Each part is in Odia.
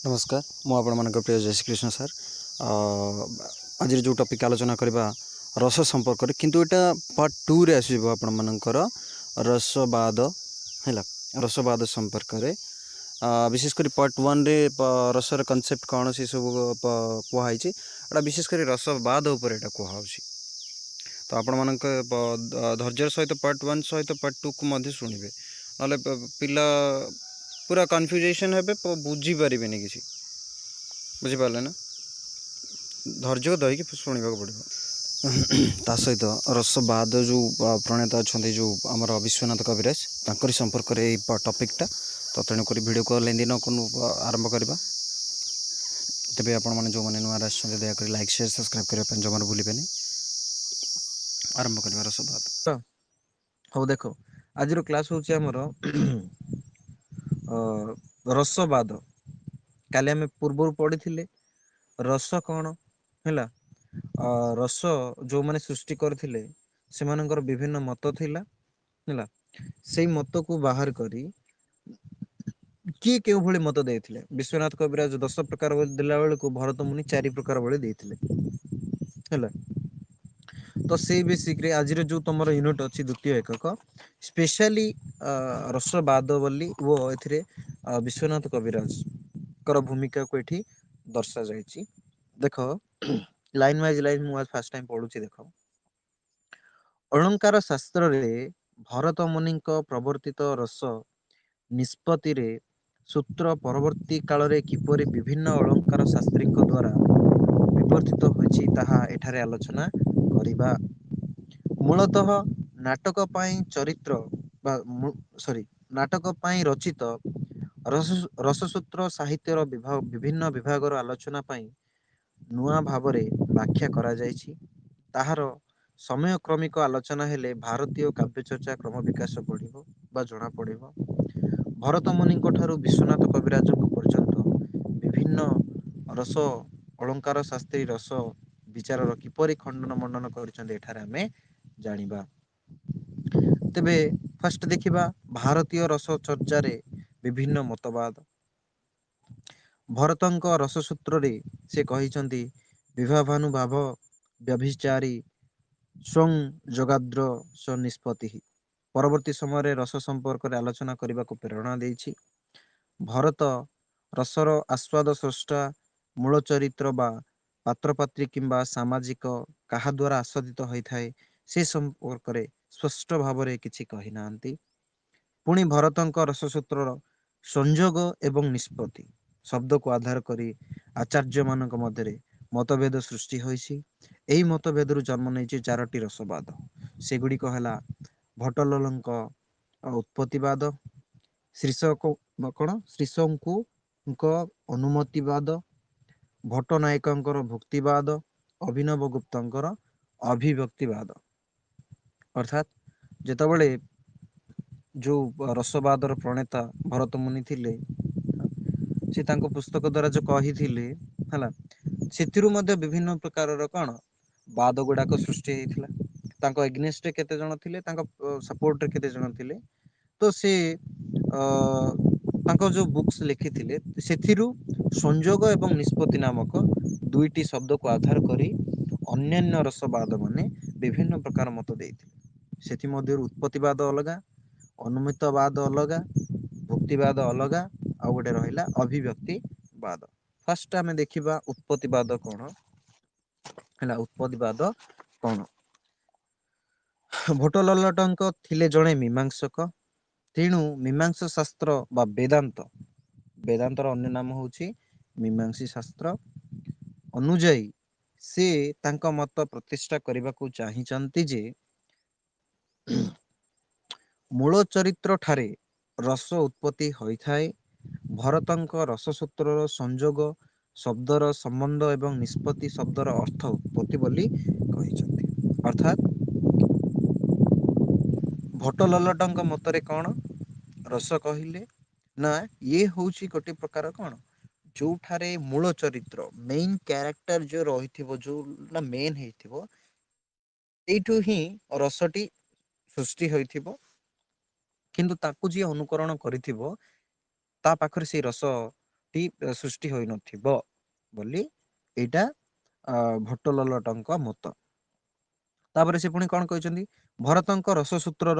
नमस्कार मु आपण प्रिय जय श्री कृष्ण सर आज जो टॉपिक आलोचना करबा रस संपर्क रे किंतु एटा पार्ट 2 रे आसीबो आपण मानकर रसवाद हैला रसवाद संपर्क रे विशेष कर पार्ट 1 रे रसर कांसेप्ट कौन से सब कुहाई एटा विशेष कर रसवाद उपर एटा कुहाउछि तो आपण मानक धैर्य सहित पार्ट 1 सहित पार्ट 2 को मध्य शुणिबे नले पिला पूरा कन्फ्यूजेशन हेबे बुझी पारिबेनी किसी बुझी पारले ना धैर्य धरिकी शुणा पड़ो ता सहित रसवाद जो प्रणेता अच्छा जो आमर विश्वनाथ कविराज तांकरी संपर्क रे टॉपिकटा तो तेणुक वीडियो को लेंदी न आरंभ करवा तेज आपण मैंने जो मैंने नुआ दयाकोरी लाइक शेयर सब्सक्राइब करने जमार भूलें आरंभ करवा रसवाद। हाँ देख आज क्लास हूँ आमर रसवाद काली आम पूर्व पढ़ी रस कौन है रस जो मैंने सृष्टि करथिले सेमानंकर विभिन्न मत थिला है से मत को बाहर करी किए केउ भली मत देथिले विश्वनाथ कविराज 10 प्रकार देला बेल को भरत मुनि 4 प्रकार भली देथिले है तो से बेसिक रे आज जो तुम यूनिट अच्छी द्वितीय एकक स्पेशली रसवाद बोली वो ए विश्वनाथ कविराज कर भूमिका को ये दर्शा जाइए देख लाइन वाइज लाइन मुझे फास्ट टाइम पढ़ुची देख अलंकार शास्त्र रे भरत मुनि प्रवर्तित रस निष्पत्ति रे सूत्र परवर्ती काल रे किपरि विभिन्न अलंकार शास्त्री द्वारा विवर्तित होइछि ताहा एठारे आलोचना करिबा। मूलतः नाटक पाई चरित्र सॉरी नाटक पाई रचित रससूत्र साहित्यर विभिन्न विभागर आलोचना पाई नुआ भावरे व्याख्या करा जाइछि ताहार समय क्रमिक आलोचना हेले भारतीय काव्य चर्चा क्रम विकास बढ़िबो बा जणा पड़िबो। भरत मुनि ठारू विश्वनाथ कविराज पर्यंत विभिन्न रस अलंकार शास्त्री रस विचार किपरि खंडन मंडन कर एठारे आमे जानिबा। तेबे फास्ट देखिबा भारतीय रस चर्चा रे विभिन्न मतवाद भरतଙ୍କ रस सूत्र से कहिଛନ୍ତି विभाभानुभाव व्यभिचारी स्वं जगाद्र स निष्पत्ति परवर्ती समय रस संपर्क रे आलोचना करने को प्रेरणा देछि। भरत रसर आस्वाद स्रष्टा मूल चरित्र बा पात्रपात्री किंबा सामाजिक काहा द्वारा आस्वादित होता है से संपर्क रे स्पष्ट भाव रे किछि कहि नांती। पुणी भरतଙ୍କ रससूत्रर संयोग एवं निष्पत्ति शब्द को आधार करी आचार्य मानक मध्य मतभेद सृष्टि होइछि। एही मतभेद जन्म नहीं 4टी रसवाद सेगुड़िक है भट्टलଙ୍କ उत्पत्तिवाद शीर्षक कौन श्रीशंकु अनुमतिवाद भट्टनायकर भुक्तिवाद अभिनव गुप्तर अभिव्यक्तिवाद अर्थात जेतबले जो रसवादर प्रणेता भरत मुनि थिले से तांको पुस्तक द्वारा जो कही से विभिन्न प्रकार कौन बाद गुड़ाक सृष्टि होता तांको एग्नेस्ट केते जण थिले तांको सपोर्ट रे केते जण थिले तो से तांको जो बुक्स लिखिथिले सेथिरु संयोग एवं निष्पत्ति नामक 2टी शब्द को आधार करी अन्यान्य रसवाद माने विभिन्न प्रकार मत देइथिले सेथि मध्यरु उत्पत्तिवाद अलगा अनुमितवाद अलगा भुक्तिवाद अलगा आ गोटे रहिला अभिव्यक्तिवाद। फास्ट आमे देखिबा उत्पत्तिवाद कौन है उत्पत्तिवाद कौन भट्टलट्टଙ୍କ थिले जणे मीमांसक तेणु मीमांसा शास्त्र बा वेदांतर अन्य नाम होछि मीमांसी शास्त्र अनुଯାयी से तांका मत प्रतिष्ठा करने को चाहिए जे मूल चरित्र ठारे रस उत्पत्ति होता है। भरतଙ୍କ रससूत्रर संयोग शब्दर संबंध एवं निष्पत्ति शब्दर अर्थ उत्पत्ति बोली कहिଛନ୍ତି अर्थात भट्टलट्टଙ୍କ मतरे कौन रस कहले ना ये हूँ गोटे प्रकार कौन जो ठारे मूल चरित्र मेन क्यारेक्टर जो रही जो ना मेन होठू ही रसटी सृष्टि होइथिबो किंतु ताकू जी अनुकरण करिथिबो ता पाखरे से रस ସୃଷ୍ଟି ହୋଇନଥିବ ବୋଲି ଏଇଟା ଭଟ୍ଟ ଲଲଟଙ୍କ ମତ। ତାପରେ ସେ ପୁଣି କଣ କହିଛନ୍ତି, ଭରତଙ୍କ ରସସୂତ୍ରର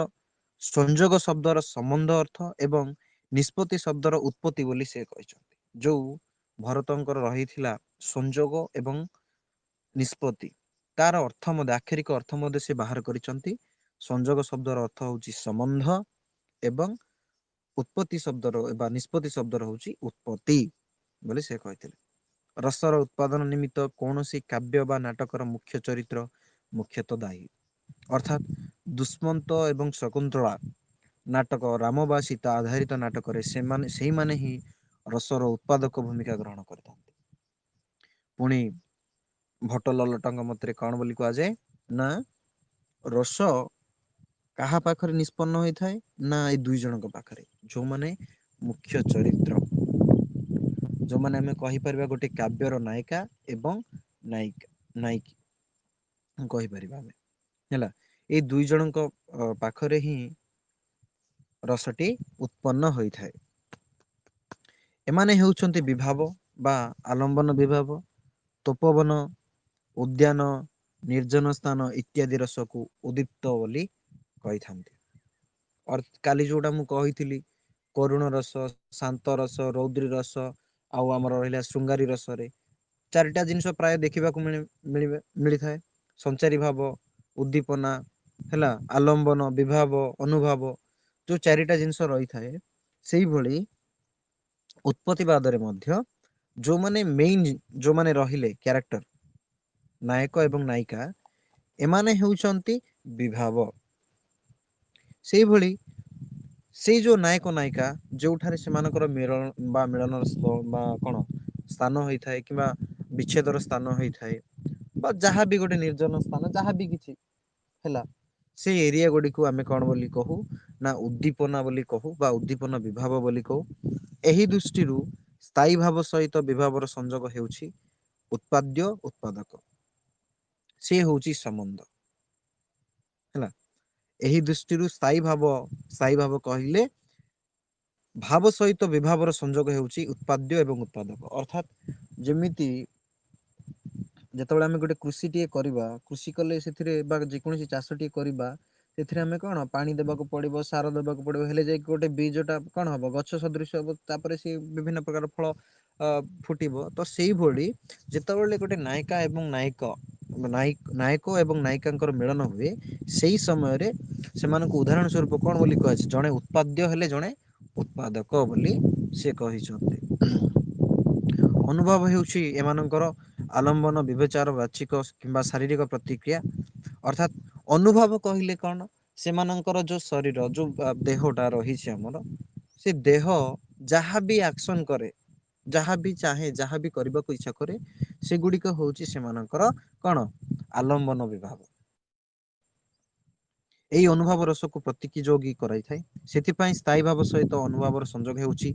ସଂଯୋଗ ଶବ୍ଦର ସମ୍ବନ୍ଧ ଅର୍ଥ ଏବଂ ନିଷ୍ପତ୍ତି ଶବ୍ଦର ଉତ୍ପତ୍ତି ବୋଲି ସେ କହିଛନ୍ତି। ଯୋଉ ଭରତଙ୍କର ରହିଥିଲା ସଂଯୋଗ ଏବଂ ନିଷ୍ପତ୍ତି, ତାର ଅର୍ଥ ମଧ୍ୟ ଆକ୍ଷରିକ ଅର୍ଥ ମଧ୍ୟ ସେ ବାହାର କରିଛନ୍ତି। ସଂଯୋଗ ଶବ୍ଦର ଅର୍ଥ ହଉଛି ସମ୍ବନ୍ଧ ଏବଂ ଉତ୍ପତ୍ତି ଶବ୍ଦର ବା ନିଷ୍ପତ୍ତି ଶବ୍ଦର ହଉଛି ଉତ୍ପତ୍ତି ବୋଲି ସେ କହିଥିଲେ। ରସର ଉତ୍ପାଦନ ନିମିତ୍ତ କୌଣସି କାବ୍ୟ ବା ନାଟକର ମୁଖ୍ୟ ଚରିତ୍ର ମୁଖ୍ୟତଃ ଦାୟୀ। ଅର୍ଥାତ୍ ଦୁଷ୍ମନ୍ତ ଏବଂ ଶକୁନ୍ତଳା ନାଟକ, ରାମ ବା ସୀତା ଆଧାରିତ ନାଟକରେ ସେଇମାନେ ହିଁ ରସର ଉତ୍ପାଦକ ଭୂମିକା ଗ୍ରହଣ କରିଥାନ୍ତି। ପୁଣି ଭଟ୍ଟ ଲଲଟଙ୍କ ମତରେ କଣ ବୋଲି କୁହାଯାଏ ନା, ରସ କାହା ପାଖରେ ନିଷ୍ପନ୍ନ ହୋଇଥାଏ ନା ଏଇ ଦୁଇ ଜଣଙ୍କ ପାଖରେ, ଯୋଉମାନେ ମୁଖ୍ୟ ଚରିତ୍ର, ଯୋଉମାନେ ଆମେ କହିପାରିବା ଗୋଟେ କାବ୍ୟର ନାୟିକା ଏବଂ ନାୟିକା କହିପାରିବା ଆମେ, ହେଲା। ଏଇ ଦୁଇ ଜଣଙ୍କ ପାଖରେ ହିଁ ରସଟି ଉତ୍ପନ୍ନ ହୋଇଥାଏ। ଏମାନେ ହେଉଛନ୍ତି ବିଭାବ ବା ଆଲମ୍ବନ ବିଭାବ, ତପୋବନ, ଉଦ୍ୟାନ, ନିର୍ଜନ ସ୍ଥାନ ଇତ୍ୟାଦି ରସକୁ ଉଦ୍ଦୀପ୍ତ ବୋଲି କହିଥାନ୍ତି। କାଲି ଯୋଉଟା ମୁଁ କହିଥିଲି, କରୁଣ ରସ, ଶାନ୍ତ ରସ, ରୌଦ୍ରୀ ରସ ଆଉ ଆମର ରହିଲା ଶୃଙ୍ଗାରୀ ରସରେ ଚାରିଟା ଜିନିଷ ପ୍ରାୟ ଦେଖିବାକୁ ମିଳିଥାଏ। ସଞ୍ଚାରୀ ଭାବ, ଉଦ୍ଦୀପନା, ହେଲା, ଆଲମ୍ବନ, ବିଭାବ, ଅନୁଭାବ, ଯୋଉ ଚାରିଟା ଜିନିଷ ରହିଥାଏ, ସେଇଭଳି ଉତ୍ପତ୍ତିବାଦରେ ମଧ୍ୟ ଯୋଉମାନେ ରହିଲେ କ୍ୟାରେକ୍ଟର, ନାୟକ ଏବଂ ନାୟିକା, ଏମାନେ ହେଉଛନ୍ତି ବିଭାବ। ସେଇଭଳି ସେଇ ଯୋଉ ନାୟକ ନାୟିକା ଯୋଉଠାରେ ସେମାନଙ୍କର ମିଳନର ବା କଣ ସ୍ଥାନ ହେଇଥାଏ କିମ୍ବା ବିଚ୍ଛେଦର ସ୍ଥାନ ହେଇଥାଏ ବା ଯାହାବି ଗୋଟେ ନିର୍ଜନ ସ୍ଥାନ ଯାହାବି କିଛି ହେଲା, ସେଇ ଏରିଆ ଗୁଡିକୁ ଆମେ କଣ ବୋଲି କହୁ ନା ଉଦ୍ଦୀପନା ବୋଲି କହୁ ବା ଉଦ୍ଦୀପନା ବିଭାବ ବୋଲି କହୁ। ଏହି ଦୃଷ୍ଟିରୁ ସ୍ଥାୟୀ ଭାବ ସହିତ ବିଭାବର ସଂଯୋଗ ହେଉଛି ଉତ୍ପାଦ୍ୟ ଉତ୍ପାଦକ, ସେ ହଉଛି ସମ୍ବନ୍ଧ, ହେଲା। ଏହି ଦୃଷ୍ଟିରୁ ସ୍ଥାୟୀ ଭାବ କହିଲେ ଭାବ ସହିତ ବିଭାବର ସଂଯୋଗ ହେଉଛି ଉତ୍ପାଦ୍ୟ ଏବଂ ଉତ୍ପାଦକ। ଅର୍ଥାତ୍ ଯେମିତି ଯେତେବେଳେ ଆମେ ଗୋଟେ କୃଷିଟିଏ କରିବା, କୃଷି କଲେ ସେଥିରେ ବା ଯେକୌଣସି ଚାଷଟିଏ କରିବା, ସେଥିରେ ଆମେ କଣ ପାଣି ଦେବାକୁ ପଡିବ, ସାର ଦେବାକୁ ପଡିବ, ହେଲେ ଯାଇକି ଗୋଟେ ବୀଜଟା କଣ ହବ, ଗଛ ସଦୃଶ ହବ, ତାପରେ ସେ ବିଭିନ୍ନ ପ୍ରକାର ଫଳ ଫୁଟିବ। ତ ସେଇଭଳି ଯେତେବେଳେ ଗୋଟେ ନାୟିକା ଏବଂ ନାୟକ ଏବଂ ନାୟିକାଙ୍କର ମିଳନ ହୁଏ, ସେଇ ସମୟରେ ସେମାନଙ୍କୁ ଉଦାହରଣ ସ୍ୱରୂପ କଣ ବୋଲି କୁହାଯାଇଛି, ଜଣେ ଉତ୍ପାଦ୍ୟ ହେଲେ ଜଣେ ଉତ୍ପାଦକ ବୋଲି ସେ କହିଛନ୍ତି। ଅନୁଭବ ହେଉଛି ଏମାନଙ୍କର ଆଲମ୍ବନ, ବିବେଚାର, ବାଚିକ କିମ୍ବା ଶାରୀରିକ ପ୍ରତିକ୍ରିୟା। ଅର୍ଥାତ୍ ଅନୁଭବ କହିଲେ କଣ, ସେମାନଙ୍କର ଯୋଉ ଶରୀର, ଯୋଉ ଦେହଟା ରହିଛି ଆମର, ସେ ଦେହ ଯାହାବି ଆକ୍ସନ କରେ, ଯାହାବି ଚାହେଁ, ଯାହାବି କରିବାକୁ ଇଚ୍ଛା କରେ, ସେଗୁଡିକ ହଉଛି ସେମାନଙ୍କର କଣ ଆଲମ୍ବନ ବିଭାବ। ଏହି ଅନୁଭବ ରସକୁ ପ୍ରତିକି ଯୋଗୀ କରାଇଥାଏ। ସେଥିପାଇଁ ସ୍ଥାୟୀ ଭାବ ସହିତ ଅନୁଭବର ସଂଯୋଗ ହେଉଛି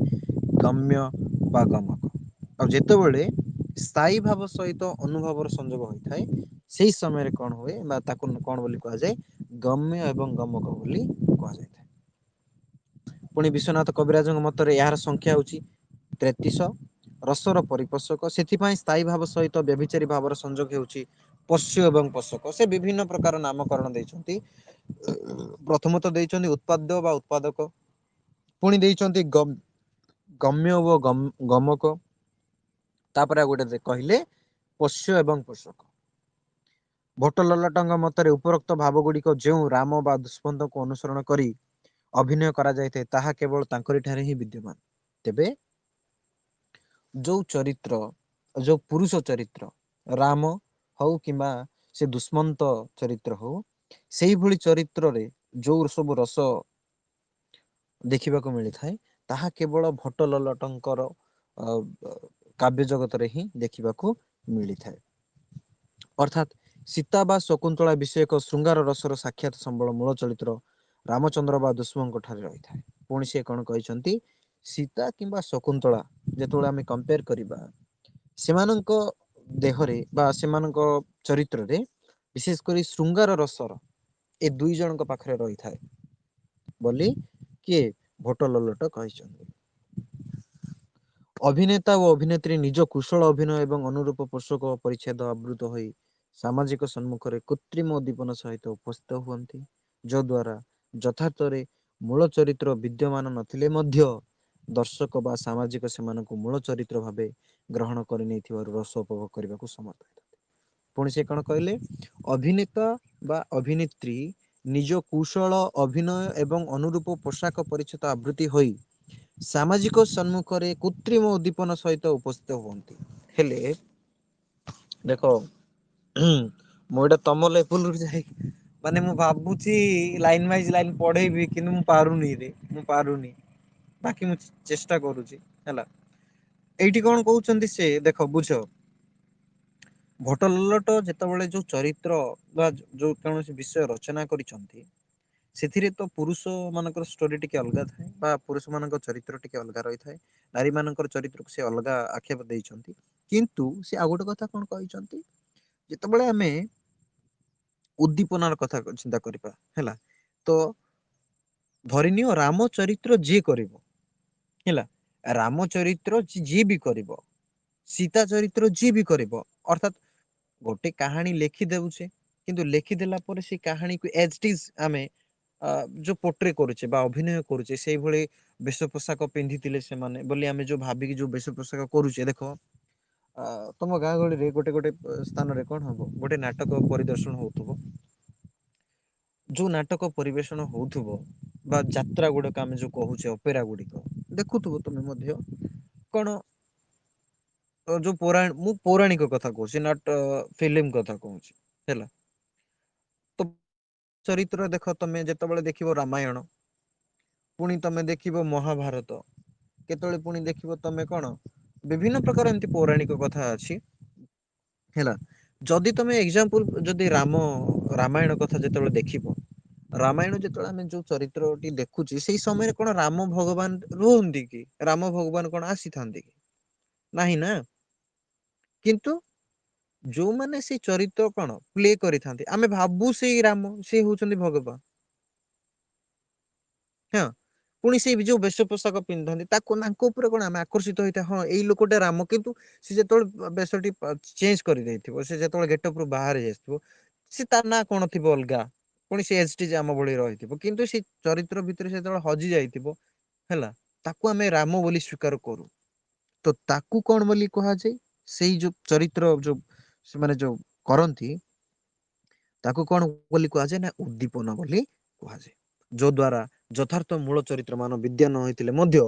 ଗମ୍ୟ ବା ଗମକ। ଆଉ ଯେତେବେଳେ ସ୍ଥାୟୀ ଭାବ ସହିତ ଅନୁଭବର ସଂଯୋଗ ହୋଇଥାଏ, ସେଇ ସମୟରେ କଣ ହୁଏ ବା ତାକୁ କଣ ବୋଲି କୁହାଯାଏ, ଗମ୍ୟ ଏବଂ ଗମକ ବୋଲି କୁହାଯାଇଥାଏ। ପୁଣି ବିଶ୍ୱନାଥ କବିରାଜଙ୍କ ମତରେ ଏହାର ସଂଖ୍ୟା ହେଉଛି 33। ରସର ପରିପୋଷକ, ସେଥିପାଇଁ ସ୍ଥାୟୀ ଭାବ ସହିତ ବ୍ୟଭିଚାରୀ ଭାବର ସଂଯୋଗ ହେଉଛି ପୋଷ୍ୟ ଏବଂ ପୋଷକ। ସେ ବିଭିନ୍ନ ପ୍ରକାର ନାମକରଣ ଦେଇଛନ୍ତି। ପ୍ରଥମତଃ ଦେଇଛନ୍ତି ଉତ୍ପାଦ୍ୟ ବା ଉତ୍ପାଦକ, ପୁଣି ଦେଇଛନ୍ତି ଗମ୍ୟ ଓ ଗମକ, ତାପରେ ଆଉ ଗୋଟେ କହିଲେ ପୋଷ୍ୟ ଏବଂ ପୋଷକ। ଭଟ୍ଟ ଲଲାଟଙ୍କ ମତରେ ଉପରୋକ୍ତ ଭାବ ଗୁଡିକ ଯେଉଁ ରାମ ବା ଦୁଷ୍ମନ୍ତକୁ ଅନୁସରଣ କରି ଅଭିନୟ କରାଯାଇଥାଏ, ତାହା କେବଳ ତାଙ୍କରି ଠାରେ ହିଁ ବିଦ୍ୟମାନ। ତେବେ ଯୋଉ ଚରିତ୍ର, ଯୋଉ ପୁରୁଷ ଚରିତ୍ର, ରାମ ହଉ କିମ୍ବା ସେ ଦୁଷ୍ମନ୍ତ ଚରିତ୍ର ହଉ, ସେଇଭଳି ଚରିତ୍ରରେ ଯୋଉ ସବୁ ରସ ଦେଖିବାକୁ ମିଳିଥାଏ, ତାହା କେବଳ ଭଟ୍ଟ ଲଲଟଙ୍କର କାବ୍ୟ ଜଗତରେ ହିଁ ଦେଖିବାକୁ ମିଳିଥାଏ। ଅର୍ଥାତ୍ ସୀତା ବା ଶକୁନ୍ତଳା ବିଷୟକ ଶୃଙ୍ଗାର ରସର ସାକ୍ଷାତ ସମ୍ବଳ ମୂଳ ଚରିତ୍ର ରାମଚନ୍ଦ୍ର ବା ଦୁଷ୍ମଙ୍କ ଠାରେ ରହିଥାଏ। ପୁଣି ସେ କଣ କହିଛନ୍ତି, ସୀତା କିମ୍ବା ଶକୁନ୍ତଳା ଯେତେବେଳେ ଆମେ କମ୍ପେୟାର କରିବା, ସେମାନଙ୍କ ଦେହରେ ବା ସେମାନଙ୍କ ଚରିତ୍ରରେ ବିଶେଷ କରି ଶୃଙ୍ଗାର ରସର ଏ ଦୁଇ ଜଣଙ୍କ ପାଖରେ ରହିଥାଏ ବୋଲି କିଏ ଭଟ୍ଟ ଲଲଟ କହିଛନ୍ତି। ଅଭିନେତା ଓ ଅଭିନେତ୍ରୀ ନିଜ କୁଶଳ ଅଭିନୟ ଏବଂ ଅନୁରୂପ ପୋଷକ ପରିଚ୍ଛେଦ ଆବୃତ ହୋଇ ସାମାଜିକ ସମ୍ମୁଖରେ କୃତ୍ରିମ ଉଦ୍ଦୀପନ ସହିତ ଉପସ୍ଥିତ ହୁଅନ୍ତି, ଯଦ୍ୱାରା ଯଥାର୍ଥରେ ମୂଳ ଚରିତ୍ର ବିଦ୍ୟମାନ ନଥିଲେ ମଧ୍ୟ ଦର୍ଶକ ବା ସାମାଜିକ ସେମାନଙ୍କୁ ମୂଳ ଚରିତ୍ର ଭାବେ ଗ୍ରହଣ କରିନେଇଥିବାରୁ ରସ ଉପଭୋଗ କରିବାକୁ ସମର୍ଥ ହୋଇଥାନ୍ତି। ପୁଣି ସେ କଣ କହିଲେ, ଅଭିନେତା ବା ଅଭିନେତ୍ରୀ ନିଜ କୌଶଳ ଅଭିନୟ ଏବଂ ଅନୁରୂପ ପୋଷାକ ପରିଚ୍ଛଦ ଆବୃତ୍ତି ହୋଇ ସାମାଜିକ ସମ୍ମୁଖରେ କୃତ୍ରିମ ଉଦ୍ଦୀପନ ସହିତ ଉପସ୍ଥିତ ହୁଅନ୍ତି। ହେଲେ ଦେଖ ମୁଁ ଏଇଟା ତମ ଲେବୁଲରୁ ଯାଇ ମାନେ ମୁଁ ଭାବୁଛି ଲାଇନ ବାଇଜ ଲାଇନ ପଢେଇବି କିନ୍ତୁ ମୁଁ ପାରୁନିରେ, ମୁଁ ପାରୁନି। ବାକି ମୁଁ ଚେଷ୍ଟା କରୁଛି ହେଲା। ଏଇଠି କଣ କହୁଛନ୍ତି ସେ ଦେଖ ବୁଝ। ଭଟ ଲଲଟ ଯେତେବେଳେ ଯୋଉ ଚରିତ୍ର ବା ଯୋଉ କୌଣସି ବିଷୟ ରଚନା କରିଛନ୍ତି ସେଥିରେ ତ ପୁରୁଷ ମାନଙ୍କର ଷ୍ଟୋରି ଟିକେ ଅଲଗା ଥାଏ ବା ପୁରୁଷ ମାନଙ୍କ ଚରିତ୍ର ଟିକେ ଅଲଗା ରହିଥାଏ। ନାରୀ ମାନଙ୍କର ଚରିତ୍ରକୁ ସେ ଅଲଗା ଆକ୍ଷେପ ଦେଇଛନ୍ତି। କିନ୍ତୁ ସେ ଆଉ ଗୋଟେ କଥା କଣ କହିଛନ୍ତି, ଯେତେବେଳେ ଆମେ ଉଦ୍ଦୀପନାର କଥା ଚିନ୍ତା କରିବା ହେଲା, ତ ଧରିନିଅ ରାମ ଚରିତ୍ର ଯିଏ କରିବ ହେଲା, ରାମ ଚରିତ୍ର ଯିଏ ବି କରିବ ସୀତା ଚରିତ୍ର ଯିଏ ବି କରିବ, ଅର୍ଥାତ୍ ଗୋଟେ କାହାଣୀ ଲେଖି ଦଉଛେ କିନ୍ତୁ ଲେଖିଦେଲା ପରେ ସେ କାହାଣୀକୁ ଏଜ ଇଟ୍ ଇଜ ଆମେ ଯୋଉ ପୋଟ୍ରେ କରୁଛେ ବା ଅଭିନୟ କରୁଛେ ସେଇଭଳି ବେଶ ପୋଷାକ ପିନ୍ଧିଥିଲେ ସେମାନେ ବୋଲି ଆମେ ଯୋଉ ଭାବିକି ଯୋଉ ବେଶ ପୋଷାକ କରୁଛେ, ଦେଖ ତମ ଗାଁ ଗହଳିରେ ଗୋଟେ ଗୋଟେ ସ୍ଥାନରେ କଣ ହବ, ଗୋଟେ ନାଟକ ପରିଦର୍ଶନ ହଉଥିବ, ଯୋଉ ନାଟକ ପରିବେଷଣ ହଉଥିବ ବା ଯାତ୍ରା ଗୁଡିକ ଆମେ ଯୋଉ କହୁଛେ ଅପେରା ଗୁଡିକ ଦେଖୁଥିବ ତୁମେ ମଧ୍ୟ କଣ ଯୋଉ ମୁଁ ପୌରାଣିକ କଥା କହୁଛି ନଟ ଫିଲ୍ମ କଥା କହୁଛି ହେଲା। ତ ଚରିତ୍ର ଦେଖ ତମେ ଯେତେବେଳେ ଦେଖିବ ରାମାୟଣ, ପୁଣି ତମେ ଦେଖିବ ମହାଭାରତ, କେତେବେଳେ ପୁଣି ଦେଖିବ ତମେ କଣ ବିଭିନ୍ନ ପ୍ରକାର ଏମିତି ପୌରାଣିକ କଥା ଅଛି ହେଲା। ଯଦି ତମେ ଏକ୍ଜାମ୍ପଲ ଯଦି ରାମାୟଣ କଥା ଯେତେବେଳେ ଦେଖିବ, ରାମାୟଣ ଯେତେବେଳେ ଆମେ ଯୋଉ ଚରିତ୍ରଟି ଦେଖୁଛେ ସେଇ ସମୟରେ କଣ ରାମ ଭଗବାନ ରୁହନ୍ତି କି? ରାମ ଭଗବାନ କଣ ଆସିଥାନ୍ତି କି? ନାହିଁ ନା। କିନ୍ତୁ ଯୋଉମାନେ ସେଇ ଚରିତ୍ର କଣ ପ୍ଲେ କରିଥାନ୍ତି, ଆମେ ଭାବୁ ସେଇ ରାମ ସେ ହଉଛନ୍ତି ଭଗବାନ। ହଁ ପୁଣି ସେଇ ଯୋଉ ବେଶ ପୋଷାକ ପିନ୍ଧନ୍ତି ତାକୁ ତାଙ୍କ ଉପରେ କଣ ଆମେ ଆକର୍ଷିତ ହେଇଥାଏ, ହଁ ଏଇ ଲୋକଟା ରାମ। କିନ୍ତୁ ସେ ଯେତେବେଳେ ବେଶଟି ଚେଞ୍ଜ କରିଦେଇଥିବ, ସେ ଯେତେବେଳେ ଗେଟଅପ୍ ରୁ ବାହାରି ଆସିଥିବ ସେ ତା ନାଁ କଣ ଥିବ ଅଲଗା, ପୁଣି ସେ ଏସ୍ ଟି ଆମ ଭଳି ରହିଥିବ, କିନ୍ତୁ ସେ ଚରିତ୍ର ଭିତରେ ଯେତେବେଳେ ହଜି ଯାଇଥିବ ହେଲା, ତାକୁ ଆମେ ରାମ ବୋଲି ସ୍ଵୀକାର କରୁ। ତ ତାକୁ କଣ ବୋଲି କୁହାଯାଏ, ସେଇ ଯୋଉ ଚରିତ୍ର ଯୋଉ ସେମାନେ ଯୋଉ କରନ୍ତି ତାକୁ କଣ ବୋଲି କୁହାଯାଏ ନା ଉଦ୍ଦୀପନ ବୋଲି କୁହାଯାଏ। ଯୋଉ ଦ୍ଵାରା ଯଥାର୍ଥ ମୂଳ ଚରିତ୍ର ମାନ ବିଦ୍ୟା ନ ହେଇଥିଲେ ମଧ୍ୟ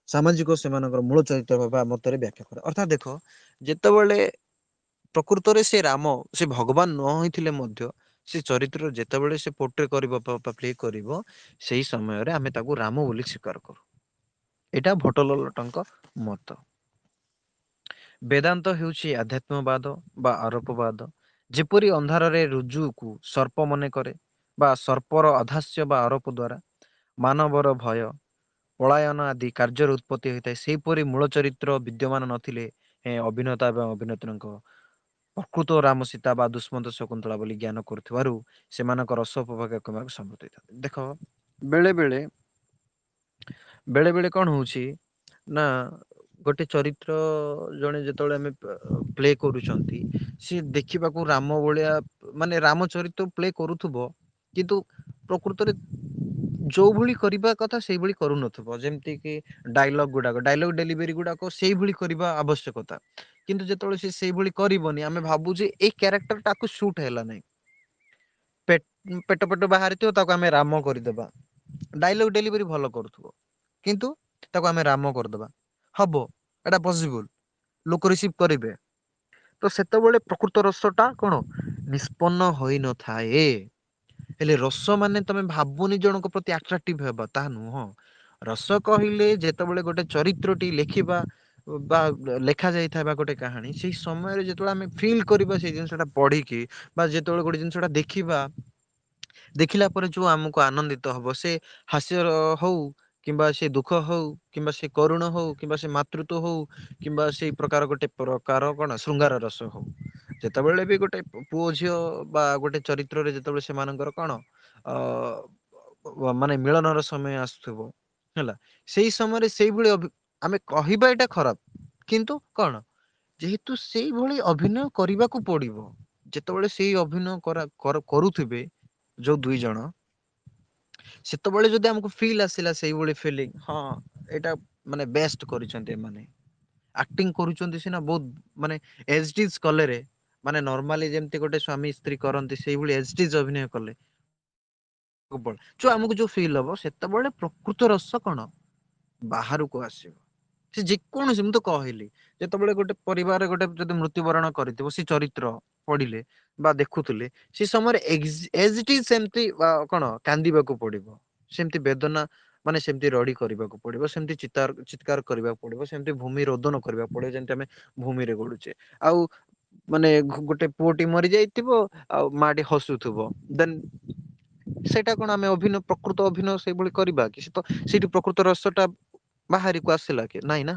ସାମାଜିକ ସେମାନଙ୍କର ମୂଳ ଚରିତ୍ର ଭାବେ ମତରେ ବ୍ୟାଖ୍ୟା କରେ। ଅର୍ଥାତ ଦେଖ ଯେତେବେଳେ ପ୍ରକୃତରେ ସେ ରାମ ସେ ଭଗବାନ ନ ହେଇଥିଲେ ମଧ୍ୟ ସେ ଚରିତ୍ର ଯେତେବେଳେ ସେ ପୋଟ୍ରେ କରିବ ପ୍ଲେ କରିବ ସେଇ ସମୟରେ ଆମେ ତାକୁ ରାମ ବୋଲି ସ୍ୱୀକାର କରୁ। ଏଇଟା ଭଟଲଲଟଙ୍କ ମତ। ବେଦାନ୍ତ ହେଉଛି ଆଧ୍ୟାତ୍ମବାଦ ବା ଆରୋପବାଦ। ଯେପରି ଅନ୍ଧାରରେ ରୁଜୁକୁ ସର୍ପ ମନେ କରେ ବା ସର୍ପର ଅଧାସ୍ୟ ବା ଆରୋପ ଦ୍ଵାରା ମାନବର ଭୟ ପଳାୟନ ଆଦି କାର୍ଯ୍ୟର ଉତ୍ପତ୍ତି ହୋଇଥାଏ, ସେହିପରି ମୂଳ ଚରିତ୍ର ବିଦ୍ୟମାନ ନଥିଲେ ଅଭିନେତା ଏବଂ ଅଭିନେତ୍ରୀଙ୍କ ପ୍ରକୃତ ରାମ ସୀତା ବା ଦୁଷ୍ମନ୍ତ ଶକୁନ୍ତଳା ବୋଲି ଜ୍ଞାନ କରୁଥିବାରୁ ସେମାନଙ୍କ ରସ ଉପଭୋଗ କରିବାକୁ ସମର୍ଥ ହେଇଥାନ୍ତି। ଦେଖ ବେଳେ ବେଳେ କଣ ହଉଛି ନା ଗୋଟେ ଚରିତ୍ର ଜଣେ ଯେତେବେଳେ ଆମେ ପ୍ଲେ କରୁଛନ୍ତି ସିଏ ଦେଖିବାକୁ ରାମ ଭଳିଆ ମାନେ ରାମ ଚରିତ୍ର ପ୍ଲେ କରୁଥିବ କିନ୍ତୁ ପ୍ରକୃତରେ ଯୋଉ ଭଳି କରିବା କଥା ସେଇଭଳି କରୁନଥିବ, ଯେମିତି କି ଡାଇଲଗ ଡେଲିଭରି ଗୁଡାକ ସେଇଭଳି କରିବା ଆବଶ୍ୟକତା। କିନ୍ତୁ ଯେତେବେଳେ ସେ ସେଇଭଳି କରିବନି ଆମେ ଭାବୁ ଯେ ଏଇ କ୍ୟାରେକ୍ଟର ଟାକୁ ସୁଟ୍ ହେଲା ନାହିଁ। ପେଟ ବାହାରିଥିବ ତାକୁ ଆମେ ରାମ କରିଦବା। ଡାଇଲଗ ଡେଲିଭରି ଭଲ କରୁଥିବ କିନ୍ତୁ ତାକୁ ଆମେ ରାମ କରିଦବା, ହବ ଏଇଟା ପସିବୁଲ, ଲୋକ ରିସିଭ କରିବେ। ତ ସେତେବେଳେ ପ୍ରକୃତ ରସ ଟା କଣ ନିଷ୍ପନ୍ନ ହୋଇନଥାଏ। ହେଲେ ରସ ମାନେ ତମେ ଭାବୁନି ଜଣଙ୍କ ପ୍ରତି ଆଟ୍ରାକ୍ଟିଭ ହେବା ତାହା ନୁହଁ। ରସ କହିଲେ ଯେତେବେଳେ ଗୋଟେ ଚରିତ୍ରଟି ଲେଖିବା ବା ଲେଖା ଯାଇଥିବା ଗୋଟେ କାହାଣୀ ସେଇ ସମୟରେ ଯେତେବେଳେ ଆମେ ଫିଲ୍ କରିବା ସେଇ ଜିନିଷଟା ପଢିକି ବା ଯେତେବେଳେ ଗୋଟେ ଜିନିଷ ଟା ଦେଖିବା ଦେଖିଲା ପରେ ଯୋଉ ଆମକୁ ଆନନ୍ଦିତ ହବ ସେ ହାସ୍ୟ ହଉ କିମ୍ବା ସେ ଦୁଃଖ ହଉ କିମ୍ବା ସେ କରୁଣ ହଉ କିମ୍ବା ସେ ମାତୃତ୍ୱ ହଉ କିମ୍ବା ସେଇ ପ୍ରକାର ଗୋଟେ ପ୍ରକାର କଣ ଶୃଙ୍ଗାର ରସ ହଉ, ଯେତେବେଳେ ବି ଗୋଟେ ପୁଅ ଝିଅ ବା ଗୋଟେ ଚରିତ୍ରରେ ଯେତେବେଳେ ସେମାନଙ୍କର କଣ ମାନେ ମିଳନର ସମୟ ଆସୁଥିବ ହେଲା, ସେଇ ସମୟରେ ସେଇଭଳି ଆମେ କହିବା ଏଇଟା ଖରାପ, କିନ୍ତୁ କଣ, ଯେହେତୁ ସେଇଭଳି ଅଭିନୟ କରିବାକୁ ପଡିବ, ଯେତେବେଳେ ସେଇ ଅଭିନୟ କରୁଥିବେ ଯୋଉ ଦୁଇ ଜଣ, ସେତେବେଳେ ଯଦି ଆମକୁ ଫିଲ୍ ଆସିଲା ସେଇଭଳି ଫିଲିଙ୍ଗ, ହଁ ଏଇଟା ମାନେ ବେଷ୍ଟ କରିଛନ୍ତି ଏମାନେ, ଆକ୍ଟିଂ କରୁଛନ୍ତି ସିନା ବହୁତ ମାନେ ଏଚଡିଜ କଲେରେ, ମାନେ ନର୍ମାଲି ଯେମିତି ଗୋଟେ ସ୍ୱାମୀ ସ୍ତ୍ରୀ କରନ୍ତି ସେଇଭଳି ଏଚଡିଜ ଅଭିନୟ କଲେ ଯୋଉ ଆମକୁ ଯୋଉ ଫିଲ୍ ହବ, ସେତେବେଳେ ପ୍ରକୃତ ରସ କଣ ବାହାରକୁ ଆସିବ। ସେ ଯେକୌଣସି, ମୁଁ ତ କହିଲି, ଯେତେବେଳେ ଗୋଟେ ପରିବାରରେ ଗୋଟେ ଯଦି ମୃତ୍ୟୁବରଣ କରିଥିବ, ସେ ଚରିତ୍ର ପଢିଲେ ବା ଦେଖୁଥିଲେ, ସେ ସମୟରେ ଏଜ ଇଟ ଇଜ ସେମିତି କଣ କାନ୍ଦିବାକୁ ପଡିବ, ସେମିତି ବେଦନା ମାନେ ସେମିତି ରଡି କରିବାକୁ ପଡିବ, ସେମିତି ଚିତ୍କାର କରିବାକୁ ପଡିବ, ସେମିତି ଭୂମି ରୋଦନ କରିବାକୁ ପଡିବ, ଯେମିତି ଆମେ ଭୂମିରେ ଗଡୁଛେ। ଆଉ ମାନେ ଗୋଟେ ପୁଅଟି ମରି ଯାଇଥିବ, ଆଉ ମାଟି ହସୁଥିବ, ଦେନ୍ ସେଇଟା କଣ ଆମେ ଅଭିନୟ, ପ୍ରକୃତ ଅଭିନୟ ସେଇଭଳି କରିବା କି? ସେ ତ ସେଇଠି ପ୍ରକୃତ ରସ ଟା ବାହାରିକୁ ଆସିଲା କି ନାଇଁ ନା?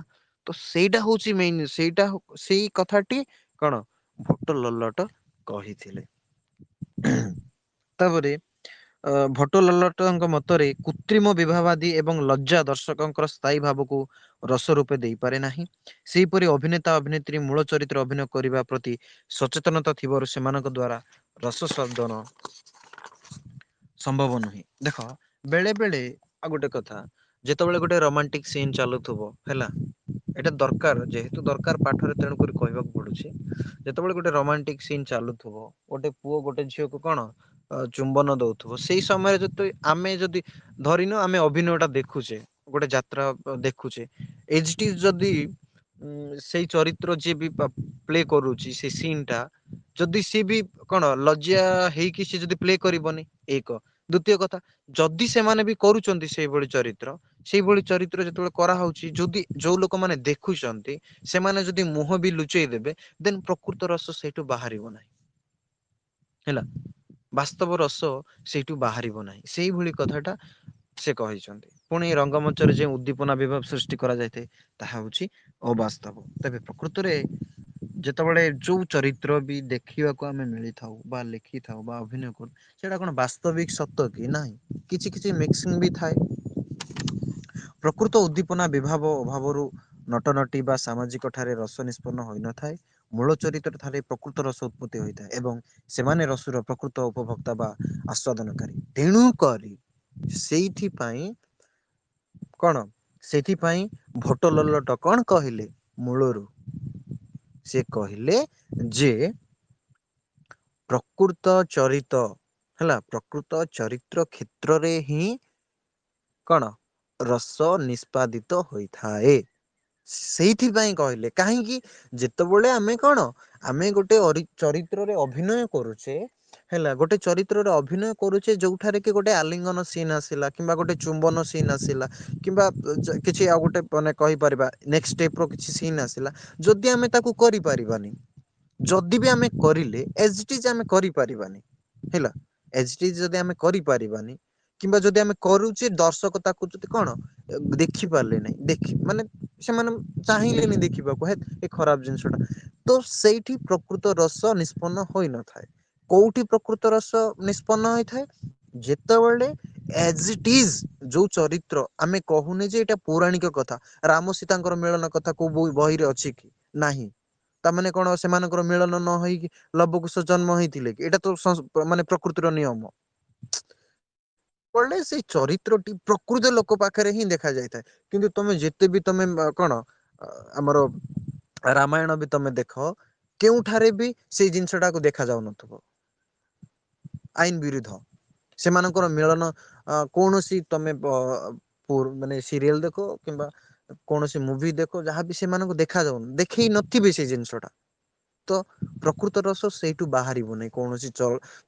ତ ସେଇଟା ହଉଛି ମେନ୍, ସେଇଟା ସେଇ କଥାଟି କଣ ଭଟ ଲଲଟ କହିଥିଲେ। ତାପରେ ଭଟ ଲଲଟଙ୍କ ମତରେ କୃତ୍ରିମ ବିବାହବାଦୀ ଏବଂ ଲଜ୍ଜା ଦର୍ଶକଙ୍କର ସ୍ଥାୟୀ ଭାବକୁ ରସ ରୂପେ ଦେଇପାରେ ନାହିଁ। ସେହିପରି ଅଭିନେତା ଅଭିନେତ୍ରୀ ମୂଳ ଚରିତ୍ର ଅଭିନୟ କରିବା ପ୍ରତି ସଚେତନତା ଥିବାରୁ ସେମାନଙ୍କ ଦ୍ଵାରା ରସ ସର୍ଜନ ସମ୍ଭବ ନୁହେଁ। ଦେଖ, ବେଳେ ବେଳେ ଆଉ ଗୋଟେ କଥା, ଯେତେବେଳେ ଗୋଟେ ରୋମାଣ୍ଟିକ ସିନ୍ ଚାଲୁଥିବ ହେଲା, ଏଇଟା ଦରକାର, ଯେହେତୁ ଦରକାର ପାଠରେ, ତେଣୁକରି କହିବାକୁ ପଡୁଛି। ଯେତେବେଳେ ଗୋଟେ ରୋମାଣ୍ଟିକ ସିନ୍ ଚାଲୁଥିବ, ଗୋଟେ ପୁଅ ଗୋଟେ ଝିଅକୁ କଣ ଚୁମ୍ବନ ଦଉଥିବ, ସେଇ ସମୟରେ ଯଦି ଆମେ ଯଦି ଧରିନ ଆମେ ଅଭିନୟ ଟା ଦେଖୁଛେ, ଗୋଟେ ଯାତ୍ରା ଦେଖୁଛେ, ଏଚଡି ଯଦି ସେଇ ଚରିତ୍ର ଯିଏ ବି ପ୍ଲେ କରୁଛି ସେ ସିନ୍ ଟା, ଯଦି ସିଏ ବି କଣ ଲଜ୍ଜା ହେଇକି ସେ ଯଦି ପ୍ଲେ କରିବନି, ଏକ। ଦ୍ଵିତୀୟ କଥା, ଯଦି ସେମାନେ ବି କରୁଛନ୍ତି ସେଇଭଳି ଚରିତ୍ର ଯେତେବେଳେ କରାହଉଛି, ଯଦି ଯୋଉ ଲୋକମାନେ ଦେଖୁଛନ୍ତି ସେମାନେ ଯଦି ମୁହଁ ବି ଲୁଚେଇ ଦେବେ, ଦେନ୍ ପ୍ରକୃତ ରସ ସେଇଠୁ ବାହାରିବ ନାହିଁ। ହେଲା, ବାସ୍ତବ ରସ ସେଇଠୁ ବାହାରିବ ନାହିଁ। ସେଇଭଳି କଥାଟା ସେ କହିଛନ୍ତି। ପୁଣି ରଙ୍ଗମଞ୍ଚରେ ଯେଉଁ ଉଦ୍ଦୀପନା ବିଭାବ ସୃଷ୍ଟି କରାଯାଇଥାଏ, ତାହା ହଉଛି ଅବାସ୍ତବ। ତେବେ ପ୍ରକୃତରେ ଯେତେବେଳେ ଯୋଉ ଚରିତ୍ର ବି ଦେଖିବାକୁ ଆମେ ମିଳିଥାଉ ବା ଲେଖିଥାଉ ବା ଅଭିନୟ କରୁ, ସେଇଟା କଣ ବାସ୍ତବିକ ସତ କି? ନାହିଁ, କିଛି କିଛି ମିକ୍ସିଂ ବି ଥାଏ। ପ୍ରକୃତ ଉଦ୍ଦୀପନା ବିଭାବ ଅଭାବରୁ ନଟନଟି ବା ସାମାଜିକ ଠାରେ ରସ ନିଷ୍ପନ୍ନ ହୋଇନଥାଏ। ମୂଳ ଚରିତ୍ର ଠାରେ ପ୍ରକୃତ ରସ ଉତ୍ପତ୍ତି ହୋଇଥାଏ ଏବଂ ସେମାନେ ରସର ପ୍ରକୃତ ଉପଭୋକ୍ତା ବା ଆସ୍ୱାଦନକାରୀ। ତେଣୁ କରି ସେଇଥିପାଇଁ କଣ, ସେଥିପାଇଁ ଭଟ ଲଲଟ କଣ କହିଲେ ମୂଳରୁ? ସେ କହିଲେ ଯେ ପ୍ରକୃତ ଚରିତ ହେଲା, ପ୍ରକୃତ ଚରିତ୍ର କ୍ଷେତ୍ରରେ ହିଁ କଣ ରସ ନିଷ୍ପାଦିତ ହୋଇଥାଏ। ସେଇଥିପାଇଁ କହିଲେ, କାହିଁକି? ଯେତେବେଳେ ଆମେ କଣ, ଆମେ ଗୋଟେ ଚରିତ୍ରରେ ଅଭିନୟ କରୁଛେ, ହେଲା, ଗୋଟେ ଚରିତ୍ରରେ ଅଭିନୟ କରୁଛେ ଯୋଉଠାରେ କି ଗୋଟେ ଆଲିଙ୍ଗନ ସିନ୍ ଆସିଲା, କିମ୍ବା ଗୋଟେ ଚୁମ୍ବନ ସିନ୍ ଆସିଲା, କିମ୍ବା କିଛି ଆଉ ଗୋଟେ ମାନେ କହିପାରିବା ନେକ୍ସଟ ଷ୍ଟେପ ର କିଛି ସିନ୍ ଆସିଲା, ଯଦି ଆମେ ତାକୁ କରିପାରିବାନି, ଯଦି ବି ଆମେ କରିଲେ ଏଜ ଇଟ ଇଜ ଆମେ କରିପାରିବାନି, ହେଲା, ଏଜ ଇଟ ଇଜ ଯଦି ଆମେ କରିପାରିବାନି, କିମ୍ବା ଯଦି ଆମେ କରୁଛେ ଦର୍ଶକ ତାକୁ ଯଦି କଣ ଦେଖି ପାରିଲେ ନାହିଁ, ମାନେ ସେମାନେ ଚାହିଁଲେନି ଦେଖିବାକୁ, ଏ ଖରାପ ଜିନିଷ ଟା, ତ ସେଇଠି ପ୍ରକୃତ ରସ ନିଷ୍ପନ୍ନ ହୋଇନଥାଏ। କୋଉଠି ପ୍ରକୃତ ରସ ନିଷ୍ପନ୍ନ ହୋଇଥାଏ? ଯେତେବେଳେ ଏଜ ଇଟ ଇଜ ଯୋଉ ଚରିତ୍ର, ଆମେ କହୁନେ ଯେ ଏଇଟା ପୌରାଣିକ କଥା, ରାମ ସୀତାଙ୍କର ମିଳନ କଥା କୋଉ ବହିରେ ଅଛି କି? ନାହିଁ। ତାମାନେ କଣ ସେମାନଙ୍କର ମିଳନ ନ ହେଇକି ଲବକୁଶ ଜନ୍ମ ହେଇଥିଲେ କି? ଏଇଟା ତ ମାନେ ପ୍ରକୃତିର ନିୟମ। ପଡିଲେ ସେଇ ଚରିତ୍ରଟି ପ୍ରକୃତ ଲୋକ ପାଖରେ ହିଁ ଦେଖା ଯାଇଥାଏ। କିନ୍ତୁ ତମେ ଯେତେ ବି ତମେ କଣ ଆମର ରାମାୟଣ ବି ତମେ ଦେଖ, କେଉଁଠାରେ ବି ସେଇ ଜିନିଷ ଟାକୁ ଦେଖା ଯାଉନଥିବ। ଆଇନ ବିରୁଦ୍ଧ ସେମାନଙ୍କର ମିଳନ, କୌଣସି ତମେ ମାନେ ସିରିଏଲ ଦେଖ କିମ୍ବା କୌଣସି ମୁଭି ଦେଖ, ଯାହାବି ସେମାନଙ୍କୁ ଦେଖା ଯାଉନି, ଦେଖେଇ ନଥିବେ ସେଇ ଜିନିଷ ଟା। ତ ପ୍ରକୃତ ରସ ସେଇଠୁ ବାହାରିବ ନାହିଁ, କୌଣସି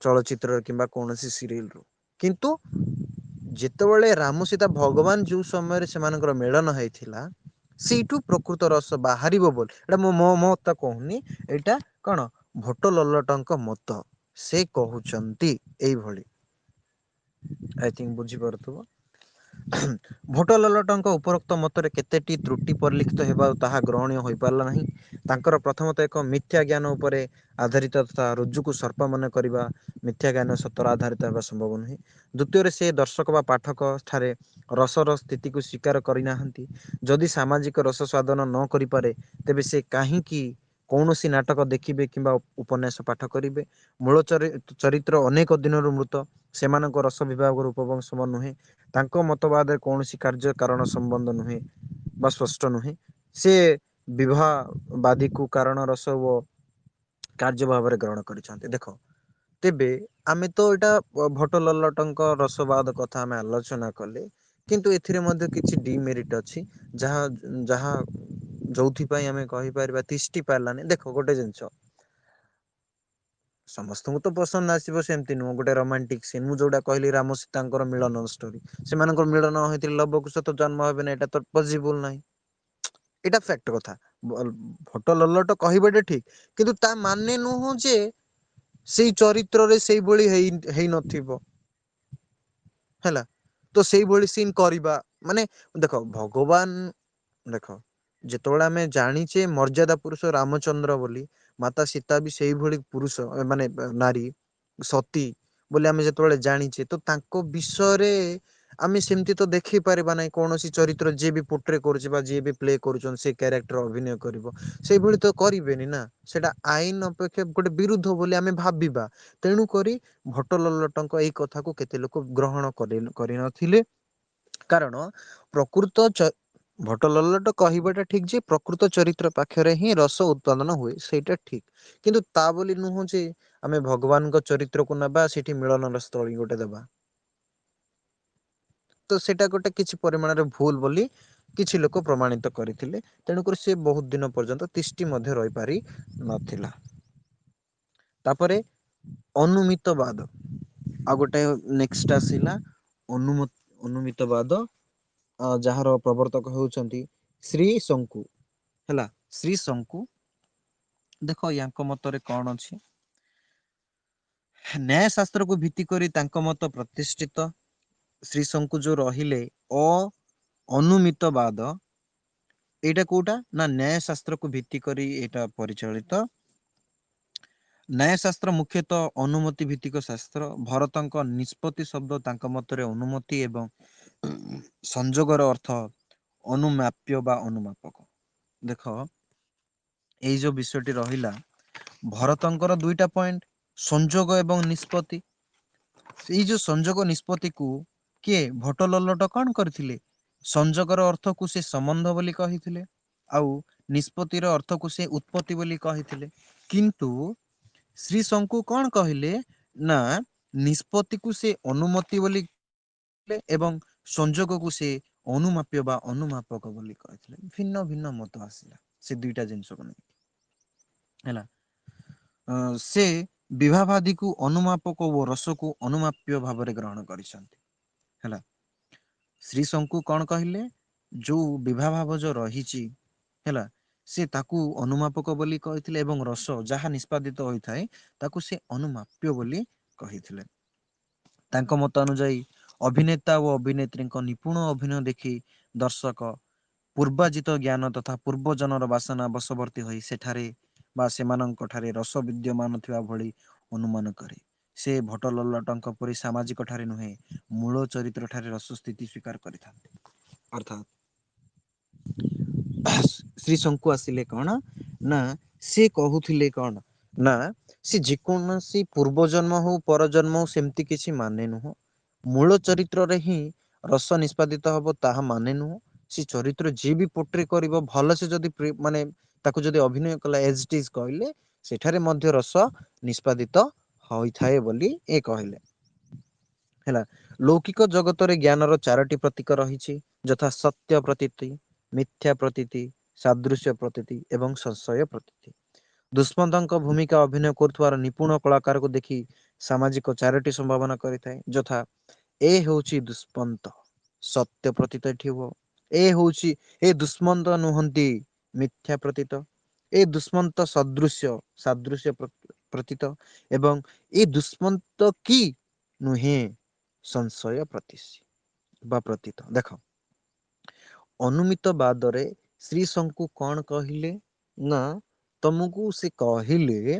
ଚଳଚିତ୍ରରେ କିମ୍ବା କୌଣସି ସିରିଏଲ ରୁ। କିନ୍ତୁ ଯେତେବେଳେ ରାମ ସୀତା ଭଗବାନ ଯୋଉ ସମୟରେ ସେମାନଙ୍କର ମିଳନ ହେଇଥିଲା, ସେଇଠୁ ପ୍ରକୃତ ରସ ବାହାରିବ ବୋଲି, ଏଇଟା ମୋ ମତ କହୁନି, ଏଇଟା କଣ ଭଟ ଲଲଟଙ୍କ ମତ, ସେ କହୁଛନ୍ତି ଏଇଭଳି। ଆଇ ଥିଙ୍କ ବୁଝିପାରୁଥିବ। ଭୋଟ ଲଲଟଙ୍କ ଉପରୋକ୍ତ ମତରେ କେତେଟି ତ୍ରୁଟି ପରିଲିଖିତ ହେବାରୁ ତାହା ଗ୍ରହଣୀୟ ହୋଇପାରିଲା ନାହିଁ। ତାଙ୍କର ପ୍ରଥମତଃ ଏକ ମିଥ୍ୟା ଜ୍ଞାନ ଉପରେ ଆଧାରିତ ତଥା ରୁଜୁକୁ ସର୍ପ ମନେ କରିବା ମିଥ୍ୟା ଜ୍ଞାନ ସତର ଆଧାରିତ ହେବା ସମ୍ଭବ ନୁହେଁ। ଦ୍ଵିତୀୟରେ ସେ ଦର୍ଶକ ବା ପାଠକ ଠାରେ ରସର ସ୍ଥିତିକୁ ସ୍ୱୀକାର କରିନାହାନ୍ତି। ଯଦି ସାମାଜିକ ରସ ସାଧନ ନ କରିପାରେ ତେବେ ସେ କାହିଁକି କୌଣସି ନାଟକ ଦେଖିବେ କିମ୍ବା ଉପନ୍ୟାସ ପାଠ କରିବେ। ମୂଳ ଚରିତ୍ର ଅନେକ ଦିନରୁ ମୃତ, ସେମାନଙ୍କ ରସ ବିଭାଗର ଉପବଂଶମ ନୁହେଁ। ତାଙ୍କ ମତବାଦରେ କୌଣସି କାର୍ଯ୍ୟ କାରଣ ସମ୍ବନ୍ଧ ନୁହେଁ ବା ସ୍ପଷ୍ଟ ନୁହେଁ। ସେ ବିବାହବାଦୀକୁ କାରଣ ରସ ଓ କାର୍ଯ୍ୟ ଭାବରେ ଗ୍ରହଣ କରିଛନ୍ତି। ଦେଖ ତେବେ ଆମେ ତ ଏଇଟା ଭୋଟ ଲଲ୍ଲଟଙ୍କ ରସବାଦ କଥା ଆମେ ଆଲୋଚନା କଲେ, କିନ୍ତୁ ଏଥିରେ ମଧ୍ୟ କିଛି ଡିମେରିଟ ଅଛି ଯାହା ଯାହା ଯୋଉଥିପାଇଁ ଆମେ କହିପାରିବା ତିଷ୍ଠି ପାରିଲାନି। ଦେଖ ଗୋଟେ ଜିନିଷ ସମସ୍ତଙ୍କୁ ତ ପସନ୍ଦ ଆସିବ ସେମିତି ନୁହଁ। ଗୋଟେ ରୋମାଣ୍ଟିକ ସିନ୍ ମୁଁ ଯୋଉଟା କହିଲି ରାମ ସୀତାଙ୍କର ମିଳନ ଷ୍ଟୋରି, ସେମାନଙ୍କର ମିଳନ ହେଇଥିଲେ ଲବକୁଶ ତ ଜନ୍ମ ହେବେ ନା, ଏଇଟା ତ ପସିବୁଲ ନାହିଁ। ଏଇଟା ଫ୍ୟାକ୍ଟ କଥା। ଭୋଟ ଲଲ୍ଲଟ କହିବାଟା ଠିକ, କିନ୍ତୁ ତା ମାନେ ନୁହଁ ଯେ ସେଇ ଚରିତ୍ରରେ ସେଇଭଳି ହେଇନଥିବ ହେଲା। ତ ସେଇଭଳି ସିନ୍ କରିବା ମାନେ ଦେଖ ଭଗବାନ ଦେଖ ଯେତେବେଳେ ଆମେ ଜାଣିଛେ ମର୍ଯ୍ୟାଦା ପୁରୁଷ ରାମଚନ୍ଦ୍ର ବୋଲି, ମାତା ସୀତା ବି ସେଇଭଳି ପୁରୁଷ ମାନେ ନାରୀ ସତୀ ବୋଲି ଆମେ ଯେତେବେଳେ ଜାଣିଛେ, ତ ତାଙ୍କ ବିଷୟରେ ଆମେ ସେମିତି ତ ଦେଖେଇ ପାରିବା ନାହିଁ। କୌଣସି ଚରିତ୍ର ଯିଏ ବି ପୋଟ୍ରେ କରୁଛି ବା ଯିଏ ବି ପ୍ଲେ କରୁଛନ୍ତି ସେ କ୍ୟାରେକ୍ଟର ଅଭିନୟ କରିବ, ସେଇଭଳି ତ କରିବେନି ନା। ସେଇଟା ଆଇନ ଅପେକ୍ଷା ଗୋଟେ ବିରୁଦ୍ଧ ବୋଲି ଆମେ ଭାବିବା। ତେଣୁ କରି ଭୋଟ ଲଲ୍ଲଟଙ୍କ ଏଇ କଥାକୁ କେତେ ଲୋକ ଗ୍ରହଣ କରିନଥିଲେ। କାରଣ ପ୍ରକୃତ ଭୋଟ ଲଲ୍ଲଟ କହିବାଟା ଠିକ ଯେ ପ୍ରକୃତ ଚରିତ୍ର ପାଖରେ ହିଁ ରସ ଉତ୍ପାଦନ ହୁଏ, ସେଇଟା ଠିକ। କିନ୍ତୁ ତା ବୋଲି ନୁହଁ ଯେ ଆମେ ଭଗବାନଙ୍କ ଚରିତ୍ରକୁ ନେବା ସେଠି ମିଳନର ସ୍ଥଳୀ ଗୋଟେ ଦେବା। ତ ସେଇଟା ଗୋଟେ କିଛି ପରିମାଣରେ ଭୁଲ ବୋଲି କିଛି ଲୋକ ପ୍ରମାଣିତ କରିଥିଲେ। ତେଣୁକରି ସେ ବହୁତ ଦିନ ପର୍ଯ୍ୟନ୍ତ ତିଷ୍ଠି ମଧ୍ୟ ରହିପାରି ନଥିଲା। ତାପରେ ଅନୁମିତବାଦ ଆଉ ଗୋଟେ ନେକ୍ସଟ ଆସିଲା ଅନୁମିତବାଦ, ଯାହାର ପ୍ରବର୍ତ୍ତକ ହେଉଛନ୍ତି ଶ୍ରୀ ଶଙ୍କୁ ହେଲା। ଶ୍ରୀ ଶଙ୍କୁ ଦେଖ ୟାଙ୍କ ମତରେ କଣ ଅଛି। ନ୍ୟାୟ ଶାସ୍ତ୍ରକୁ ଭିତ୍ତି କରି ତାଙ୍କ ମତ ପ୍ରତିଷ୍ଠିତ। ଶ୍ରୀ ଶଙ୍କୁ ଯୋଉ ରହିଲେ ଅନୁମିତବାଦ, ଏଇଟା କୋଉଟା ନା ନ୍ୟାୟ ଶାସ୍ତ୍ରକୁ ଭିତ୍ତି କରି ଏଇଟା ପରିଚାଳିତ। ନ୍ୟାୟଶାସ୍ତ୍ର ମୁଖ୍ୟତଃ ଅନୁମତି ଭିତ୍ତିକ ଶାସ୍ତ୍ର। ଭରତଙ୍କ ନିଷ୍ପତ୍ତି ଶବ୍ଦ ତାଙ୍କ ମତରେ ଅନୁମତି ଏବଂ ସଂଯୋଗର ଅର୍ଥ ଅନୁମାପ୍ୟ ବା ଅନୁମାପକ। ଦେଖ ଏଇ ଯୋଉ ବିଷୟଟି ରହିଲା, ଭରତଙ୍କର ଦୁଇଟା ପଏଣ୍ଟ ସଂଯୋଗ ଏବଂ ନିଷ୍ପତ୍ତି। ଏଇ ଯୋଉ ସଂଯୋଗ ନିଷ୍ପତ୍ତିକୁ କିଏ ଭୋଟ ଲଲ୍ଲଟ କଣ କରିଥିଲେ? ସଂଯୋଗର ଅର୍ଥକୁ ସେ ସମ୍ବନ୍ଧ ବୋଲି କହିଥିଲେ, ଆଉ ନିଷ୍ପତ୍ତିର ଅର୍ଥକୁ ସେ ଉତ୍ପତ୍ତି ବୋଲି କହିଥିଲେ। କିନ୍ତୁ ଶ୍ରୀ ଶଙ୍କୁ କଣ କହିଲେ ନା ନିଷ୍ପତ୍ତିକୁ ସେ ଅନୁମତି ବୋଲି ଏବଂ ସଂଯୋଗକୁ ସେ ଅନୁମାପ୍ୟ ବା ଅନୁମାପକ ବୋଲି କହିଥିଲେ। ଭିନ୍ନ ଭିନ୍ନ ମତ ଆସିଲା ସେ ଦୁଇଟା ଜିନିଷକୁ ନେଇ ହେଲା। ସେ ବିବାହାବାଦୀକୁ ଅନୁମାପକ ଓ ରସକୁ ଅନୁମାପ୍ୟ ଭାବରେ ଗ୍ରହଣ କରିଛନ୍ତି ହେଲା। ଶ୍ରୀ ଶଙ୍କୁ କଣ କହିଲେ, ଯୋଉ ବିବାହ ଭାବ ଯୋଉ ରହିଛି ହେଲା, ସେ ତାକୁ ଅନୁମାପକ ବୋଲି କହିଥିଲେ ଏବଂ ରସ ଯାହା ନିଷ୍ପାଦିତ ହୋଇଥାଏ ତାକୁ ସେ ଅନୁମାପ୍ୟ ବୋଲି କହିଥିଲେ। ତାଙ୍କ ମତ ଅନୁଯାୟୀ ଅଭିନେତା ଓ ଅଭିନେତ୍ରୀଙ୍କ ନିପୁଣ ଅଭିନୟ ଦେଖି ଦର୍ଶକ ପୂର୍ବାଜିତ ଜ୍ଞାନ ତଥା ପୂର୍ବଜନର ବାସନା ବଶବର୍ତ୍ତୀ ହୋଇ ସେଠାରେ ବା ସେମାନଙ୍କ ଠାରେ ରସ ବିଦ୍ୟମାନ ଥିବା ଭଳି ଅନୁମାନ କରେ। ସେ ଭୋଟ ଲଲ୍ଲଟଙ୍କ ପରି ସାମାଜିକ ଠାରେ ନୁହେଁ, ମୂଳ ଚରିତ୍ର ଠାରେ ରସ ସ୍ଥିତି ସ୍ୱୀକାର କରିଥାନ୍ତି। ଅର୍ଥାତ୍ ଶ୍ରୀ ଶଙ୍କୁ ଆସିଲେ କଣ ନା ସେ କହୁଥିଲେ କଣ ନା ସେ ଯେକୌଣସି ପୂର୍ବ ଜନ୍ମ ହଉ ପରଜନ୍ମ ହଉ ସେମିତି କିଛି ମାନେ ନୁହଁ। ମୂଳ ଚରିତ୍ରରେ ହିଁ ରସ ନିଷ୍ପାଦିତ ହବ ତାହା ମାନେ ନୁହଁ। ସେ ଚରିତ୍ର ଯିଏ ବି ପୋଟ୍ରି କରିବ ଭଲ ସେ ଯଦି ମାନେ ତାକୁ ଯଦି ଅଭିନୟ କଲା ଏଜ ଇଟ୍ ଇଜ କହିଲେ ସେଠାରେ ମଧ୍ୟ ରସ ନିଷ୍ପାଦିତ ହୋଇଥାଏ ବୋଲି ଏ କହିଲେ ହେଲା। ଲୌକିକ ଜଗତରେ ଜ୍ଞାନର ଚାରୋଟି ପ୍ରତୀକ ରହିଛି, ଯଥା ସତ୍ୟ ପ୍ରତୀତି, ମିଥ୍ୟା ପ୍ରତୀତି, ସାଦୃଶ୍ୟ ପ୍ରତୀତି ଏବଂ ସଂଶୟ ପ୍ରତୀତି। ଦୁଷ୍ମନ୍ତଙ୍କ ଭୂମିକା ଅଭିନୟ କରୁଥିବାର ନିପୁଣ କଳାକାରକୁ ଦେଖି ସାମାଜିକ ଚାରୋଟି ସମ୍ଭାବନା କରିଥାଏ, ଯଥା ଏ ହେଉଛି ଦୁଷ୍ମନ୍ତ ସତ୍ୟ ପ୍ରତୀତ ଏଠି ହବ। ଏ ହଉଛି ଏ ଦୁଷ୍ମନ୍ତ ନୁହନ୍ତି ମିଥ୍ୟା ପ୍ରତୀତ। ଏ ଦୁଷ୍ମନ୍ତ ସଦୃଶ୍ୟ ସାଦୃଶ୍ୟ ପ୍ରତୀତ ଏବଂ ଏ ଦୁଷ୍ମନ୍ତ କି ନୁହେଁ ସଂଶୟ ପ୍ରତିଶ ବା ପ୍ରତୀତ। ଦେଖ, ଅନୁମିତ ବାଦରେ ଶ୍ରୀ ଶଙ୍କୁ କଣ କହିଲେ ନା ତମକୁ ସେ କହିଲେ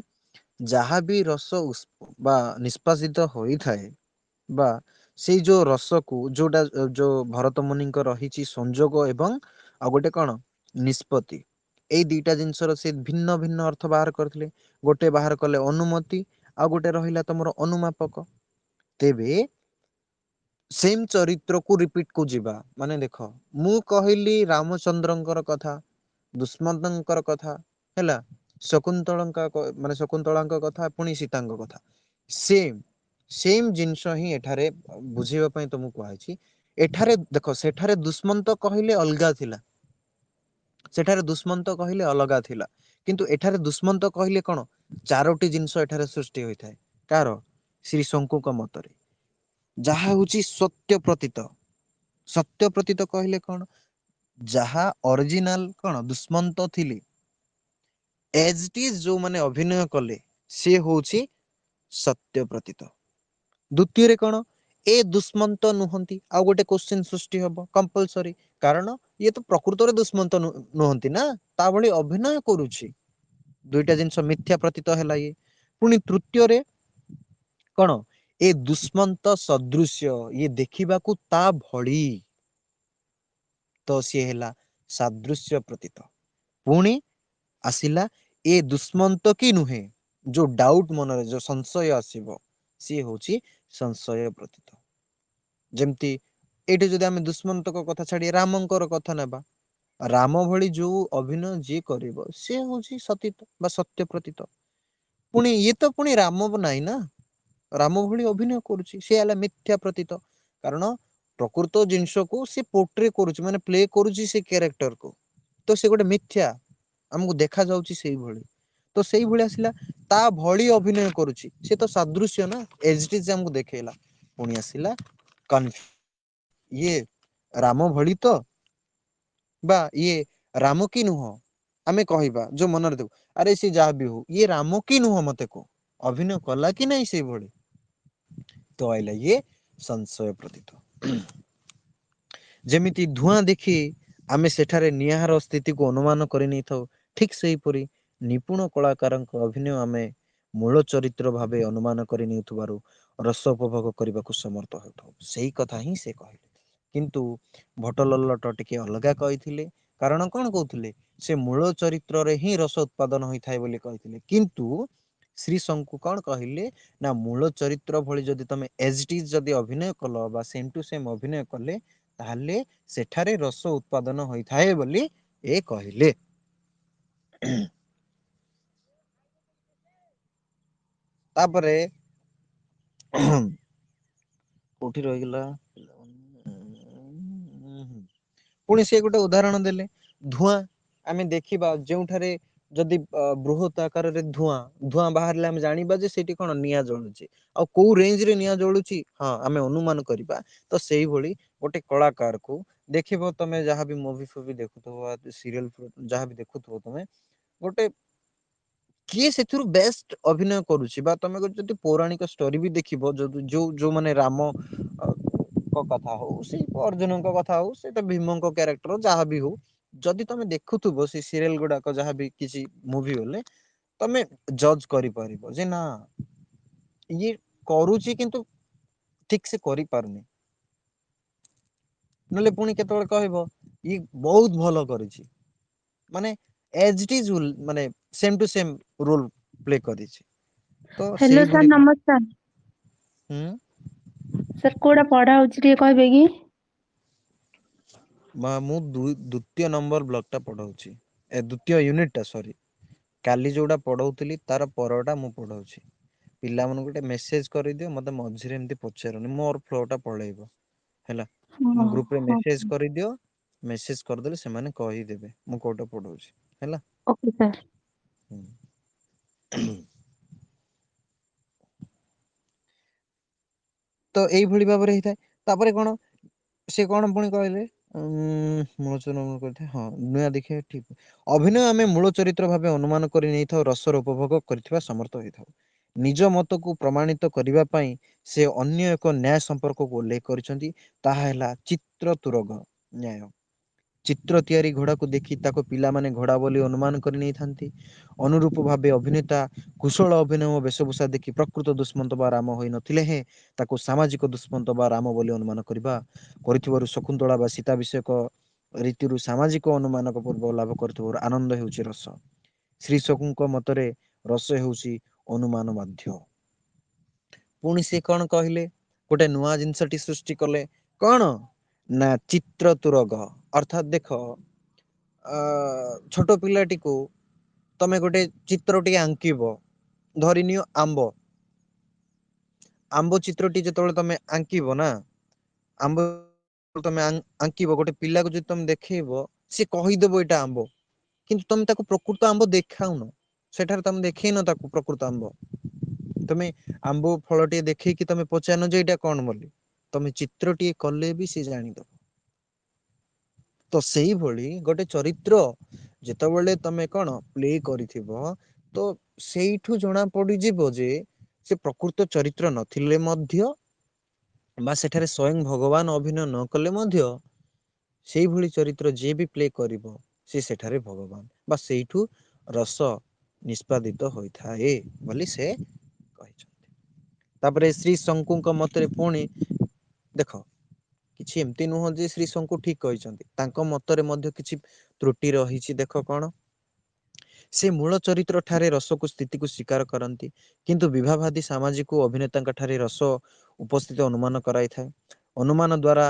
ଯାହା ବି ରସ ବା ନିଷ୍ପାସିତ ହୋଇଥାଏ ବା ସେଇ ଯୋଉ ରସକୁ ଯୋଉଟା ଯୋଉ ଭରତ ମୁନିଙ୍କ ରହିଛି ସଂଯୋଗ ଏବଂ ଆଉ ଗୋଟେ କଣ ନିଷ୍ପତ୍ତି, ଏଇ ଦିଟା ଜିନିଷର ସେ ଭିନ୍ନ ଭିନ୍ନ ଅର୍ଥ ବାହାର କରିଥିଲେ। ଗୋଟେ ବାହାର କଲେ ଅନୁମତି, ଆଉ ଗୋଟେ ରହିଲା ତମର ଅନୁମାପକ। ତେବେ ସେମ ଚରିତ୍ରକୁ ରିପିଟ କୁ ଯିବା ମାନେ ଦେଖ, ମୁଁ କହିଲି ରାମଚନ୍ଦ୍ରଙ୍କର କଥା, ଦୁଷ୍ମନ୍ତଙ୍କର କଥା ହେଲା, ଶକୁନ୍ତଳଙ୍କ ମାନେ ଶକୁନ୍ତଳାଙ୍କ କଥା, ପୁଣି ସୀତାଙ୍କ କଥା, ସେମ ସେମ ଜିନିଷ ହିଁ ଏଠାରେ ବୁଝିବା ପାଇଁ ତମକୁ କୁହାହେଇଛି। ଏଠାରେ ଦେଖ, ସେଠାରେ ଦୁଷ୍ମନ୍ତ କହିଲେ ଅଲଗା ଥିଲା, ସେଠାରେ ଦୁଷ୍ମନ୍ତ କହିଲେ ଅଲଗା ଥିଲା, କିନ୍ତୁ ଏଠାରେ ଦୁଷ୍ମନ୍ତ କହିଲେ କଣ ଚାରୋଟି ଜିନିଷ ଏଠାରେ ସୃଷ୍ଟି ହୋଇଥାଏ। କାହାର? ଶ୍ରୀ ଶଙ୍କୁଙ୍କ ମତରେ ଯାହା ହଉଛି ସତ୍ୟ ପ୍ରତୀତ। ସତ୍ୟ ପ୍ରତୀତ କହିଲେ କଣ? ଯାହା ଅରିଜିନାଲ କଣ ଦୁଷ୍ମନ୍ତ ଥିଲେ, ଏଜ ଇଟ୍ ଇଜ ଯୋଉମାନେ ଅଭିନୟ କଲେ ସେ ହଉଛି ସତ୍ୟ ପ୍ରତୀତ। ଦ୍ଵିତୀୟରେ କଣ, ଏ ଦୁଷ୍ମନ୍ତ ନୁହନ୍ତି, ଆଉ ଗୋଟେ କୋଶ୍ଚିନ୍ ସୃଷ୍ଟି ହବ କମ୍ପଲସରି, କାରଣ ଇଏ ତ ପ୍ରକୃତରେ ଦୁଷ୍ମନ୍ତ ନୁହନ୍ତି ନା, ତା ଭଳି ଅଭିନୟ କରୁଛି। ଦୁଇଟା ଜିନିଷ ମିଥ୍ୟା ପ୍ରତୀତ ହେଲା ଇଏ। ପୁଣି ତୃତୀୟରେ କଣ, ଏ ଦୁଷ୍ମନ୍ତ ସଦୃଶ୍ୟ, ଇଏ ଦେଖିବାକୁ ତା ଭଳି, ତ ସିଏ ହେଲା ସାଦୃଶ୍ୟ ପ୍ରତୀତ। ପୁଣି ଆସିଲା ଏ ଦୁଷ୍ମନ୍ତ କି ନୁହେଁ, ଯୋଉ ଡାଉଟ ମନରେ ଯୋଉ ସଂଶୟ ଆସିବ ସିଏ ହଉଛି ସଂଶୟ ପ୍ରତୀତ। ଯେମିତି ଏଇଠି ଯଦି ଆମେ ଦୁଷ୍ମନ୍ତକ କଥା ଛାଡି ରାମଙ୍କର କଥା ନେବା, ରାମ ଭଳି ଯୋଉ ଅଭିନୟ ଯିଏ କରିବ ସେ ହଉଛି ସତୀତ ବା ସତ୍ୟ ପ୍ରତୀତ। ପୁଣି ଇଏ ତ ପୁଣି ରାମ ନାହିଁ ନା, ରାମ ଭଳି ଅଭିନୟ କରୁଛି, ସେ ହେଲା ମିଥ୍ୟା ପ୍ରତୀତ। କାରଣ ପ୍ରକୃତ ଜିନିଷକୁ ସେ ପୋଟ୍ରି କରୁଛି, ମାନେ ପ୍ଲେ କରୁଛି ସେ କ୍ୟାରେକ୍ଟରକୁ, ତ ସେ ଗୋଟେ ମିଥ୍ୟା, ଆମକୁ ଦେଖା ଯାଉଛି ସେଇଭଳି। ତ ସେଇଭଳି ଆସିଲା, ତା ଭଳି ଅଭିନୟ କରୁଛି, ସେ ତ ସାଦୃଶ୍ୟ ନା, ଏଜ ଇଟ୍ ଇଜ ଆମକୁ ଦେଖେଇଲା। ପୁଣି ଆସିଲା ଇଏ ରାମ ଭଳି ତ, ବା ଇଏ ରାମ କି ନୁହଁ, ଆମେ କହିବା ଯୋଉ ମନରେ ଥିବ, ଆରେ ସିଏ ଯାହା ବି ହଉ ଇଏ ରାମ କି ନୁହଁ ମତେ କୁହ, ଅଭିନୟ କଲା କି ନାଇଁ ସେଇଭଳି, ତ ଆଇଲା ଇଏ ସଂଶୟ ପ୍ରତୀତ। ଯେମିତି ଧୂଆଁ ଦେଖି ଆମେ ସେଠାରେ ନିଆଁର ସ୍ଥିତିକୁ ଅନୁମାନ କରି ନେଇଥାଉ, ଠିକ ସେହିପରି ନିପୁଣ କଳାକାରଙ୍କ ଅଭିନୟ ଆମେ ମୂଳ ଚରିତ୍ର ଭାବେ ଅନୁମାନ କରି ନେଉଥିବାରୁ ରସ ଉପଭୋଗ କରିବାକୁ ସମର୍ଥ ହେଉଥାଉ। ସେଇ କଥା ହିଁ ସେ କହିଲେ। କିନ୍ତୁ ଭଟ ଲଲ୍ଲଟ ଟିକେ ଅଲଗା କହିଥିଲେ, କାରଣ କଣ କହୁଥିଲେ, ସେ ମୂଳ ଚରିତ୍ରରେ ହିଁ ରସ ଉତ୍ପାଦନ ହୋଇଥାଏ ବୋଲି କହିଥିଲେ। କିନ୍ତୁ ଶ୍ରୀ ଶଙ୍କୁ କଣ କହିଲେ ନା, ମୂଳ ଚରିତ୍ର ଭଳି ଯଦି ତମେ ଏଜ ଇଟ୍ ଇଜ ଯଦି ଅଭିନୟ କଲ ବା ସେମ ଟୁ ସେମ ଅଭିନୟ କଲେ, ତାହେଲେ ସେଠାରେ ରସ ଉତ୍ପାଦନ ହୋଇଥାଏ ବୋଲି ଏ କହିଲେ। ତାପରେ କୋଉଠି ରହିଗଲା, ପୁଣି ସେ ଗୋଟେ ଉଦାହରଣ ଦେଲେ, ଧୂଆଁ ଆମେ ଦେଖିବା ଯେଉଁଠାରେ ଯଦି ବୃହତ ଆକାରରେ ଧୂଆଁ ବାହାରିଲେ ଆମେ ଜାଣିବା ଯେ ସେଇଠି କଣ ନିଆଁ ଜଳୁଛି। ଆଉ କୋଉ ରେଞ୍ଜ ରେ ନିଆଁ ଜଳୁଛି, ହଁ ଆମେ ଅନୁମାନ କରିବା। ତ ସେଇଭଳି ଗୋଟେ କଳାକାର କୁ ଦେଖିବ, ତମେ ଯାହାବି ମୁଭି ଫୁଭି ଦେଖୁଥିବ, ସିରିଏଲ ଯାହାବି ଦେଖୁଥିବ, ତମେ ଗୋଟେ କିଏ ସେଥିରୁ ବେଷ୍ଟ ଅଭିନୟ କରୁଛି, ବା ତମେ ଯଦି ପୌରାଣିକ ଷ୍ଟୋରି ବି ଦେଖିବ, ଯୋଉମାନେ ରାମ କଥା ହଉ, ସେ ଅର୍ଜୁନଙ୍କ କଥା ହଉ, ସେ ତ ଭୀମଙ୍କ କ୍ୟାରେକ୍ଟର ଯାହା ବି ହଉ, ଯଦି ତମେ ଦେଖୁଥିବ ସେ ସିରିଏଲ ଗୁଡାକ ଯାହାବି କିଛି ମୁଭି ଗଲେ, ତମେ ଜଜ କରିପାରିବ ଯେ ନା ଇଏ କରୁଛି କିନ୍ତୁ ଠିକ ସେ କରିପାରୁନି। ନହେଲେ ପୁଣି କେତେବେଳେ କହିବ ଇ ବହୁତ ଭଲ କରିଛି, ମାନେ ଏଜ ଇଟ୍ ଇଜ ମାନେ same to same role play କରିଛି। ତ ହ୍ୟାଲୋ ସାର୍ ସେଇଭଳି ନମସ୍କାର। ହୁଁ ସାର୍ କୋଉଟା ପଢା ହଉଛି ଟିକେ କହିବେ କି? ମୁଁ ଦ୍ଵିତୀୟ ନମ୍ବର ବ୍ଲକ ଟା ପଢଉଛି, ଦ୍ଵିତୀୟ ୟୁନିଟ ଟା ସରି। କାଲି ଯୋଉଟା ପଢଉଥିଲି ତାର ପରଟା ମୁଁ ପଢଉଛି। ପିଲାମାନଙ୍କୁ ଗୋଟେ ମେସେଜ କରିଦିଅ, ମତେ ମଝିରେ ଏମିତି ପଚାରୁନି, ମୋର ଫ୍ଲୋ ଟା ପଳେଇବ ହେଲା। ହଁ ଗ୍ରୁପରେ ହଁ ମେସେଜ କରିଦିଅ, ମେସେଜ କରିଦେଲେ ସେମାନେ କହିଦେବେ ମୁଁ କୋଉଟା ପଢଉଛି ହେଲା। Okay sir. ତ ଏଇଭଳି ଭାବରେ ହେଇଥାଏ। ତାପରେ କଣ ସେ କଣ ପୁଣି କହିଲେ, କରିଥାଏ, ହଁ ନୂଆ ଦେଖିବା ଠିକ ଅଭିନୟ ଆମେ ମୂଳ ଚରିତ୍ର ଭାବେ ଅନୁମାନ କରି ନେଇଥାଉ, ରସର ଉପଭୋଗ କରିଥିବା ସମର୍ଥ ହେଇଥାଉ। ନିଜ ମତକୁ ପ୍ରମାଣିତ କରିବା ପାଇଁ ସେ ଅନ୍ୟ ଏକ ନ୍ୟାୟ ସମ୍ପର୍କକୁ ଉଲ୍ଲେଖ କରିଛନ୍ତି, ତାହା ହେଲା ଚିତ୍ର ତୁରଗ ନ୍ୟାୟ। ଚିତ୍ର ତିଆରି ଘୋଡ଼ାକୁ ଦେଖି ତାକୁ ପିଲାମାନେ ଘୋଡ଼ା ବୋଲି ଅନୁମାନ କରି ନେଇଥାନ୍ତି। ଅନୁରୂପ ଭାବେ ଅଭିନେତା କୁଶଳ ଅଭିନୟ ଓ ବେଶଭୂଷା ଦେଖି ପ୍ରକୃତ ଦୁଷ୍ମନ୍ତ ବା ରାମ ହୋଇନଥିଲେ ହେଁ ତାକୁ ସାମାଜିକ ଦୁଷ୍ମନ୍ତ ବା ରାମ ବୋଲି ଅନୁମାନ କରିଥିବାରୁ ଶକୁନ୍ତଳା ବା ସୀତା ବିଷୟକ ରୀତିରୁ ସାମାଜିକ ଅନୁମାନକ ପୂର୍ବ ଲାଭ କରୁଥିବାରୁ ଆନନ୍ଦ ହେଉଛି ରସ। ଶ୍ରୀ ଶକୁଙ୍କ ମତରେ ରସ ହେଉଛି ଅନୁମାନ ବାଧ୍ୟ। ପୁଣି ସେ କଣ କହିଲେ? ଗୋଟେ ନୂଆ ଜିନିଷଟି ସୃଷ୍ଟି କଲେ। କଣ ନା ଚିତ୍ର ତୁରଗ। ଅର୍ଥାତ୍ ଦେଖ, ଛୋଟ ପିଲାଟିକୁ ତମେ ଗୋଟେ ଚିତ୍ରଟିଏ ଆଙ୍କିବ, ଧରିନିଅ ଆମ୍ବ ଚିତ୍ରଟି ଯେତେବେଳେ ତମେ ଆଙ୍କିବ ନା, ଆମ୍ବ ତମେ ଆଙ୍କିବ, ଗୋଟେ ପିଲାକୁ ଯଦି ତମେ ଦେଖେଇବ, ସେ କହିଦେବ ଏଇଟା ଆମ୍ବ, କିନ୍ତୁ ତମେ ତାକୁ ପ୍ରକୃତ ଆମ୍ବ ଦେଖାଉନ। ସେଠାରେ ତମେ ଦେଖେଇନ ତାକୁ ପ୍ରକୃତ ଆମ୍ବ। ତମେ ଆମ୍ବ ଫଳଟିଏ ଦେଖେଇକି ତମେ ପଚାରିନ ଯେ ଏଇଟା କଣ ବୋଲି। ତମେ ଚିତ୍ରଟିଏ କଲେ ବି ସେ ଜାଣିଦବ। ତ ସେଇଭଳି ଗୋଟେ ଚରିତ୍ର ଯେତେବେଳେ ତମେ କଣ ପ୍ଲେ କରିଥିବ, ତ ସେଇଠୁ ଜଣା ପଡିଯିବ ଯେ ସେ ପ୍ରକୃତ ଚରିତ୍ର ନଥିଲେ ମଧ୍ୟ ବା ସେଠାରେ ସ୍ଵୟଂ ଭଗବାନ ଅଭିନୟ ନ କଲେ ମଧ୍ୟ ସେଇଭଳି ଚରିତ୍ର ଯିଏ ବି ପ୍ଲେ କରିବ ସେ ସେଠାରେ ଭଗବାନ, ବା ସେଇଠୁ ରସ ନିଷ୍ପାଦିତ ହୋଇଥାଏ ବୋଲି ସେ କହିଛନ୍ତି। ତାପରେ ଶ୍ରୀ ଶଙ୍କୁଙ୍କ ମତରେ ପୁଣି ଦେଖ, କିଛି ଏମିତି ନୁହଁ ଯେ ଶ୍ରୀ ଶଙ୍କୁ ଠିକ କହିଛନ୍ତି, ତାଙ୍କ ମତରେ ମଧ୍ୟ କିଛି ତ୍ରୁଟି ରହିଛି। ଦେଖ କଣ, ସେ ମୂଳ ଚରିତ୍ର ଠାରେ ରସକୁ ସ୍ଥିତିକୁ ସ୍ୱୀକାର କରନ୍ତି, କିନ୍ତୁ ବିଭାବାଦୀ ସାମାଜିକ ଅଭିନେତାଙ୍କ ଠାରେ ରସ ଉପସ୍ଥିତ ଅନୁମାନ କରାଇଥାଏ। ଅନୁମାନ ଦ୍ଵାରା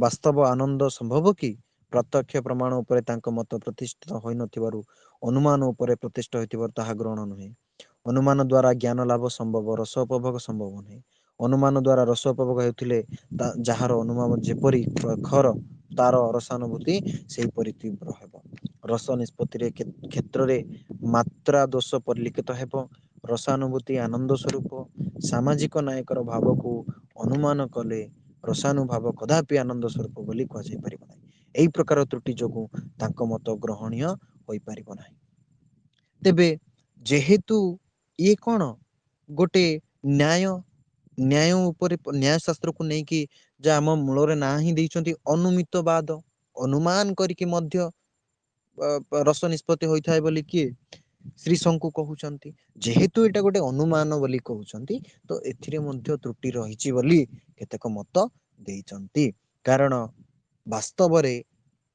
ବାସ୍ତବ ଆନନ୍ଦ ସମ୍ଭବ କି? ପ୍ରତ୍ୟକ୍ଷ ପ୍ରମାଣ ଉପରେ ତାଙ୍କ ମତ ପ୍ରତିଷ୍ଠିତ ହୋଇନଥିବାରୁ ଅନୁମାନ ଉପରେ ପ୍ରତିଷ୍ଠା ହୋଇଥିବାରୁ ତାହା ଗ୍ରହଣ ନୁହେଁ। ଅନୁମାନ ଦ୍ଵାରା ଜ୍ଞାନ ଲାଭ ସମ୍ଭବ, ରସ ଉପଭୋଗ ସମ୍ଭବ ନୁହେଁ। ଅନୁମାନ ଦ୍ଵାରା ରସ ଉପଭୋଗ ହେଉଥିଲେ ଯାହାର ଅନୁମାନ ଯେପରି ପ୍ରଖର, ତାର ରସାନୁଭୂତି ସେହିପରି ତୀବ୍ର ହେବ। ରସ ନିଷ୍ପତ୍ତିରେ କ୍ଷେତ୍ରରେ ମାତ୍ରା ଦୋଷ ପରିଲିଖିତ ହେବ। ରସାନୁଭୂତି ଆନନ୍ଦ ସ୍ୱରୂପ। ସାମାଜିକ ନାୟକର ଭାବକୁ ଅନୁମାନ କଲେ ରସାନୁଭାବ କଦାପି ଆନନ୍ଦ ସ୍ୱରୂପ ବୋଲି କୁହାଯାଇ ପାରିବ ନାହିଁ। ଏହି ପ୍ରକାର ତ୍ରୁଟି ଯୋଗୁଁ ତାଙ୍କ ମତ ଗ୍ରହଣୀୟ ହୋଇପାରିବ ନାହିଁ। ତେବେ ଯେହେତୁ ଇଏ କଣ ଗୋଟେ ନ୍ୟାୟ ଉପରେ, ନ୍ୟାୟ ଶାସ୍ତ୍ରକୁ ନେଇକି ଯାହା ଆମ ମୂଳରେ ନାଁ ହିଁ ଦେଇଛନ୍ତି ଅନୁମିତ ବାଦ, ଅନୁମାନ କରିକି ମଧ୍ୟ ରସ ନିଷ୍ପତ୍ତି ହୋଇଥାଏ ବୋଲି କିଏ? ଶ୍ରୀ ଶଙ୍କୁ କହୁଛନ୍ତି। ଯେହେତୁ ଏଇଟା ଗୋଟେ ଅନୁମାନ ବୋଲି କହୁଛନ୍ତି, ତ ଏଥିରେ ମଧ୍ୟ ତ୍ରୁଟି ରହିଛି ବୋଲି କେତେକ ମତ ଦେଇଛନ୍ତି। କାରଣ ବାସ୍ତବରେ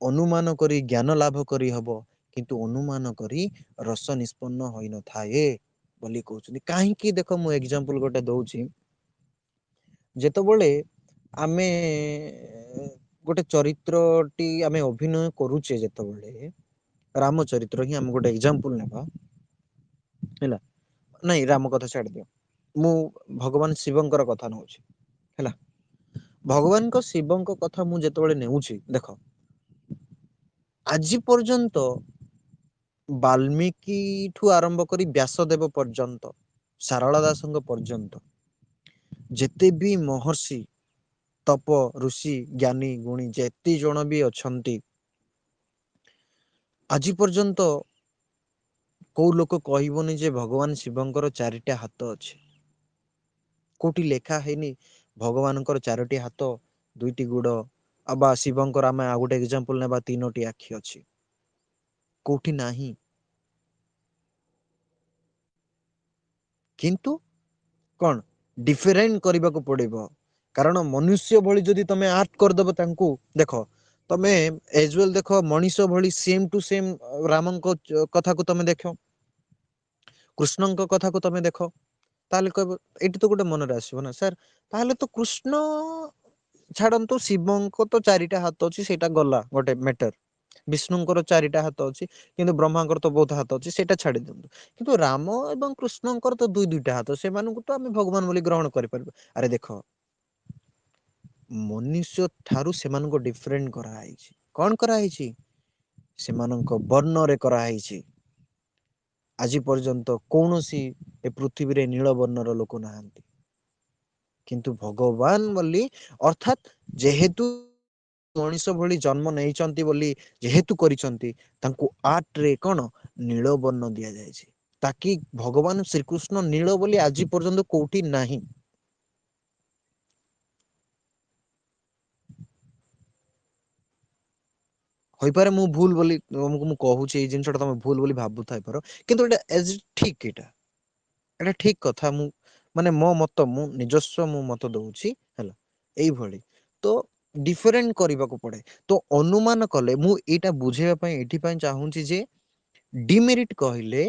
ଅନୁମାନ କରି ଜ୍ଞାନ ଲାଭ କରି ହବ, କିନ୍ତୁ ଅନୁମାନ କରି ରସ ନିଷ୍ପନ୍ନ ହୋଇନଥାଏ ବୋଲି କହୁଛନ୍ତି। କାହିଁକି? ଦେଖ, ମୁଁ ଏକ୍ଜାମ୍ପଲ ଗୋଟେ ଦଉଛି। ଯେତେବେଳେ ଆମେ ଗୋଟେ ଚରିତ୍ରଟି ଆମେ ଅଭିନୟ କରୁଛେ, ଯେତେବେଳେ ରାମ ଚରିତ୍ର ହିଁ ଆମେ ଗୋଟେ ଏକ୍ଜାମ୍ପଲ ନେବା ହେଲା, ନାଇଁ ରାମ କଥା ଛାଡି ଦିଅ, ମୁଁ ଭଗବାନ ଶିବଙ୍କର କଥା ନଉଛି ହେଲା। ଭଗବାନଙ୍କ ଶିବଙ୍କ କଥା ମୁଁ ଯେତେବେଳେ ନେଉଛି, ଦେଖ, ଆଜି ପର୍ଯ୍ୟନ୍ତ ବାଲ୍ମୀକି ଠୁ ଆରମ୍ଭ କରି ବ୍ୟାସଦେବ ପର୍ଯ୍ୟନ୍ତ, ସାରଳା ଦାସଙ୍କ ପର୍ଯ୍ୟନ୍ତ ଯେତେ ବି ମହର୍ଷି, ତପ ଋଷି, ଜ୍ଞାନୀ ଗୁଣୀ ଯେତେ ଜଣ ବି ଅଛନ୍ତି, ଆଜି ପର୍ଯ୍ୟନ୍ତ କୋଉ ଲୋକ କହିବନି ଯେ ଭଗବାନ ଶିବଙ୍କର 4ଟା ହାତ ଅଛି। କୋଉଠି ଲେଖା ହେଇନି ଭଗବାନଙ୍କର 4ଟି ହାତ, 2ଟି ଗୋଡ, ବା ଶିବଙ୍କର ଆମେ ଆଉ ଗୋଟେ ଏକ୍ଜାମ୍ପଲ ନେବା 3ଟି ଆଖି ଅଛି। କୋଉଠି ନାହିଁ। କିନ୍ତୁ କଣ ଡିଫରେଣ୍ଟ କରିବାକୁ ପଡିବ। କାରଣ ମନୁଷ୍ୟ ଭଳି ଯଦି ତମେ ଆର୍ଟ କରିଦବ ତାଙ୍କୁ, ଦେଖ ତମେ ଏଜୁଆଲ ଦେଖ, ମଣିଷ ଭଳି ସେମ ଟୁ ସେମ ରାମଙ୍କ କଥାକୁ ତମେ ଦେଖ, କୃଷ୍ଣଙ୍କ କଥାକୁ ତମେ ଦେଖ, ତାହେଲେ କହିବ, ଏଇଠି ତ ଗୋଟେ ମନରେ ଆସିବ ନା ସାର୍, ତାହେଲେ ତ କୃଷ୍ଣ ଛାଡନ୍ତୁ, ଶିବଙ୍କ ତ 4ଟା ହାତ ଅଛି, ସେଇଟା ଗଲା ଗୋଟେ ମ୍ୟାଟର। ବିଷ୍ଣୁଙ୍କର 4ଟା ହାତ ଅଛି, କିନ୍ତୁ ବ୍ରହ୍ମାଙ୍କର ତ ବହୁତ ହାତ ଅଛି, ସେଇଟା ଛାଡି ଦିଅନ୍ତୁ। କିନ୍ତୁ ରାମ ଏବଂ କୃଷ୍ଣଙ୍କର ତ 2ଟା ହାତ, ସେମାନଙ୍କୁ ତ ଆମେ ଭଗବାନ ବୋଲି ଗ୍ରହଣ କରିପାରିବୁ। ଆରେ ଦେଖ, ମନୁଷ୍ୟ ଠାରୁ ସେମାନଙ୍କୁ ଡିଫରେଣ୍ଟ କରାହେଇଛି। କଣ କରାହେଇଛି? ସେମାନଙ୍କ ବର୍ଣ୍ଣରେ କରାହେଇଛି। ଆଜି ପର୍ଯ୍ୟନ୍ତ କୌଣସି ଏ ପୃଥିବୀରେ ନୀଳ ବର୍ଣ୍ଣର ଲୋକ ନାହାନ୍ତି। କିନ୍ତୁ ଭଗବାନ ବୋଲି, ଅର୍ଥାତ୍ ଯେହେତୁ ମଣିଷ ଭଳି ଜନ୍ମ ନେଇଛନ୍ତି ବୋଲି ଯେହେତୁ କରିଛନ୍ତି, ତାଙ୍କୁ ଆର୍ଟରେ କଣ ନୀଳ ବର୍ଣ୍ଣ ଦିଆଯାଇଛି। ତାକି ଭଗବାନ ଶ୍ରୀକୃଷ୍ଣ ନୀଳ ବୋଲି ଆଜି ପର୍ଯ୍ୟନ୍ତ କୋଉଠି ନାହିଁ। ହୋଇପାରେ ମୁଁ ଭୁଲ ବୋଲି ତମକୁ ମୁଁ କହୁଛି, ଏଇ ଜିନିଷଟା ତମେ ଭୁଲ ବୋଲି ଭାବୁଥାଇପାର, କିନ୍ତୁ ଏଇଟା ଠିକ, ଏଇଟା ଠିକ କଥା। ମୁଁ ମାନେ ମୋ ମତ, ମୁଁ ନିଜସ୍ୱ ମୁଁ ମତ ଦଉଛି ହେଲା, ଏଇଭଳି ତ ଡିଫରେଣ୍ଟ କରିବାକୁ ପଡେ। ତ ଅନୁମାନ କଲେ, ମୁଁ ଏଇଟା ବୁଝେଇବା ପାଇଁ ଏଇଥିପାଇଁ ଚାହୁଁଛି ଯେ ଡିମେରିଟ କହିଲେ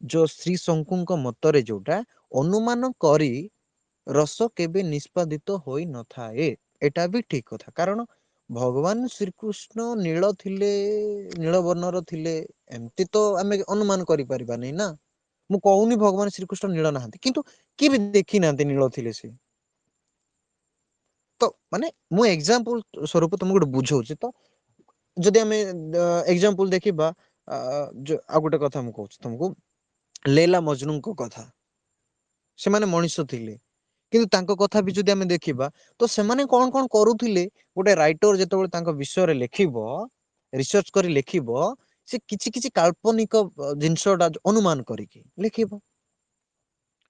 ଯୋଉ ଶ୍ରୀ ଶଙ୍କୁଙ୍କ ମତରେ ଯୋଉଟା ଅନୁମାନ କରି ରସ କେବେ ନିଷ୍ପାଦିତ ହୋଇନଥାଏ, ଏଟା ବି ଠିକ କଥା। କାରଣ ଭଗବାନ ଶ୍ରୀକୃଷ୍ଣ ନୀଳ ଥିଲେ, ନୀଳ ବର୍ଣ୍ଣର ଥିଲେ, ଏମିତି ତ ଆମେ ଅନୁମାନ କରିପାରିବାନି ନା। ମୁଁ କହୁନି ଭଗବାନ ଶ୍ରୀକୃଷ୍ଣ ନୀଳ ନାହାନ୍ତି, କିନ୍ତୁ କିଏ ବି ଦେଖି ନାହାନ୍ତି ନୀଳ ଥିଲେ ସେ। ତ ମାନେ ମୁଁ ଏକ୍ସାମ୍ପଲ ସ୍ୱରୂପ ତମକୁ ଗୋଟେ ବୁଝଉଛି। ତ ଯଦି ଆମେ ଏକ୍ସାମ୍ପଲ ଦେଖିବା, ଆଉ ଗୋଟେ କଥା ମୁଁ କହୁଛି ତମକୁ, ଲୈଲା ମଜନୁଙ୍କ କଥା। ସେମାନେ ମଣିଷ ଥିଲେ, କିନ୍ତୁ ତାଙ୍କ କଥା ବି ଯଦି ଆମେ ଦେଖିବା ତ ସେମାନେ କଣ କଣ କରୁଥିଲେ, ଗୋଟେ ରାଇଟର ଯେତେବେଳେ ତାଙ୍କ ବିଷୟରେ ଲେଖିବ, ରିସର୍ଚ୍ଚ କରି ଲେଖିବ, ସେ କିଛି କିଛି କାଳ୍ପନିକ ଜିନିଷଟା ଅନୁମାନ କରିକି ଲେଖିବ।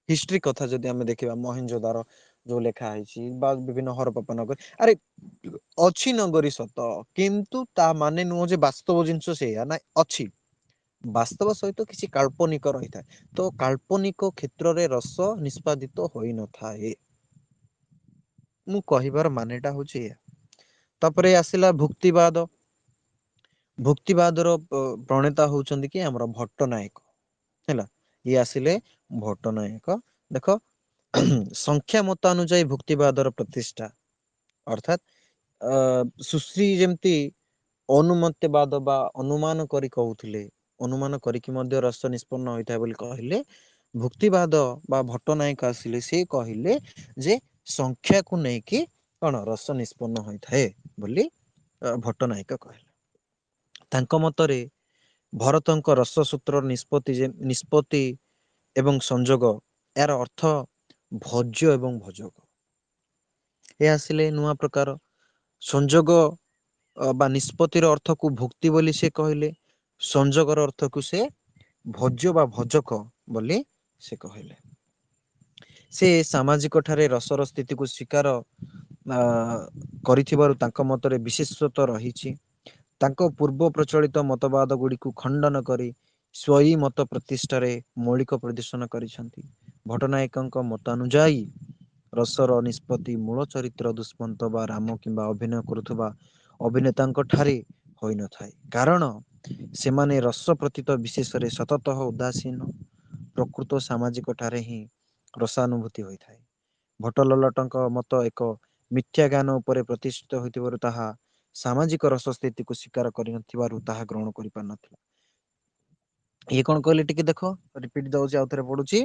ହିଷ୍ଟ୍ରି କଥା ଯଦି ଆମେ ଦେଖିବା, ମହେଞ୍ଜୋଦାର ଯୋଉ ଲେଖା ହେଇଛି ବା ବିଭିନ୍ନ ହରପ୍ପା ନଗରୀ, ଆରେ ଅଛି ନଗରୀ ସତ, କିନ୍ତୁ ତା ମାନେ ନୁହଁ ଯେ ବାସ୍ତବ ଜିନିଷ ସେଇଆ ନା। ଅଛି, ବାସ୍ତବ ସହିତ କିଛି କାଳ୍ପନିକ ରହିଥାଏ। ତ କାଳ୍ପନିକ କ୍ଷେତ୍ରରେ ରସ ନିଷ୍ପାଦିତ ହୋଇନଥାଏ, ମୁଁ କହିବାର ମାନେଟା ହଉଛି ଏଇଆ। ତାପରେ ଆସିଲା ଭୁକ୍ତିବାଦ। ଭୁକ୍ତିବାଦର ପ୍ରଣେତା ହଉଛନ୍ତି କି ଆମର ଭଟ୍ଟ ନାୟକ ହେଲା। ଇଏ ଆସିଲେ ଭଟ୍ଟ ନାୟକ। ଦେଖ, ସଂଖ୍ୟା ମତାନୁଯାୟୀ ଭୁକ୍ତିବାଦର ପ୍ରତିଷ୍ଠା, ଅର୍ଥାତ ସୁଶ୍ରୀ ଯେମିତି ଅନୁମତ୍ୟବାଦ ବା ଅନୁମାନ କରି କହୁଥିଲେ, ଅନୁମାନ କରିକି ମଧ୍ୟ ରସ ନିଷ୍ପନ୍ନ ହୋଇଥାଏ ବୋଲି କହିଲେ, ଭୁକ୍ତିବାଦ ବା ଭଟ୍ଟ ନାୟକ ଆସିଲେ, ସେ କହିଲେ ଯେ ସଂଖ୍ୟାକୁ ନେଇକି କଣ ରସ ନିଷ୍ପନ୍ନ ହୋଇଥାଏ ବୋଲି ଭଟ୍ଟ ନାୟକ କହିଲେ। ତାଙ୍କ ମତରେ ଭରତଙ୍କ ରସସୂତ୍ର ନିଷ୍ପତ୍ତି ଏବଂ ସଂଯୋଗ, ଏହାର ଅର୍ଥ ଭୋଜ୍ୟ ଏବଂ ଭୋଜକ। ଏ ଆସିଲେ ନୂଆ ପ୍ରକାର ସଂଯୋଗ ବା ନିଷ୍ପତ୍ତିର ଅର୍ଥକୁ ଭୁକ୍ତି ବୋଲି ସେ କହିଲେ, ସଂଯୋଗର ଅର୍ଥକୁ ସେ ଭୋଜ୍ୟ ବା ଭୋଜକ ବୋଲି ସେ କହିଲେ। ସେ ସାମାଜିକ ଠାରେ ରସର ସ୍ଥିତିକୁ ସ୍ୱୀକାର କରିଥିବାରୁ ତାଙ୍କ ମତରେ ବିଶେଷତ୍ୱ ରହିଛି। ତାଙ୍କ ପୂର୍ବ ପ୍ରଚଳିତ ମତବାଦ ଗୁଡିକୁ ଖଣ୍ଡନ କରି ସ୍ୱୟଂ ମତ ପ୍ରତିଷ୍ଠାରେ ମୌଳିକ ପ୍ରଦର୍ଶନ କରିଛନ୍ତି। ଭଟ୍ଟନାୟକଙ୍କ ମତାନୁଯାୟୀ ରସର ନିଷ୍ପତ୍ତି ମୂଳ ଚରିତ୍ର ଦୁଷ୍ମନ୍ତ ବା ରାମ କିମ୍ବା ଅଭିନୟ କରୁଥିବା ଅଭିନେତାଙ୍କ ଠାରେ ହୋଇନଥାଏ, କାରଣ ସେମାନେ ରସ ପ୍ରତୀତ ବିଶେଷରେ ସତତଃ ଉଦାସୀନ। ପ୍ରକୃତ ସାମାଜିକ ଠାରେ ହିଁ ରସାନୁଭୂତି ହୋଇଥାଏ। ଭଟ୍ଟଲଲ୍ଲଟଙ୍କ ମତ ଏକ ମିଥ୍ୟା ଜ୍ଞାନ ଉପରେ ପ୍ରତିଷ୍ଠିତ ହୋଇଥିବାରୁ ତାହା ସାମାଜିକ ରସ ସ୍ଥିତିକୁ ସ୍ୱୀକାର କରିନଥିବାରୁ ତାହା ଗ୍ରହଣ କରିପାରିନଥିଲା। ଇଏ କଣ କହିଲେ ଟିକେ ଦେଖ, ରିପିଟ ଦଉଛି, ଆଉ ଥରେ ପଢୁଛି।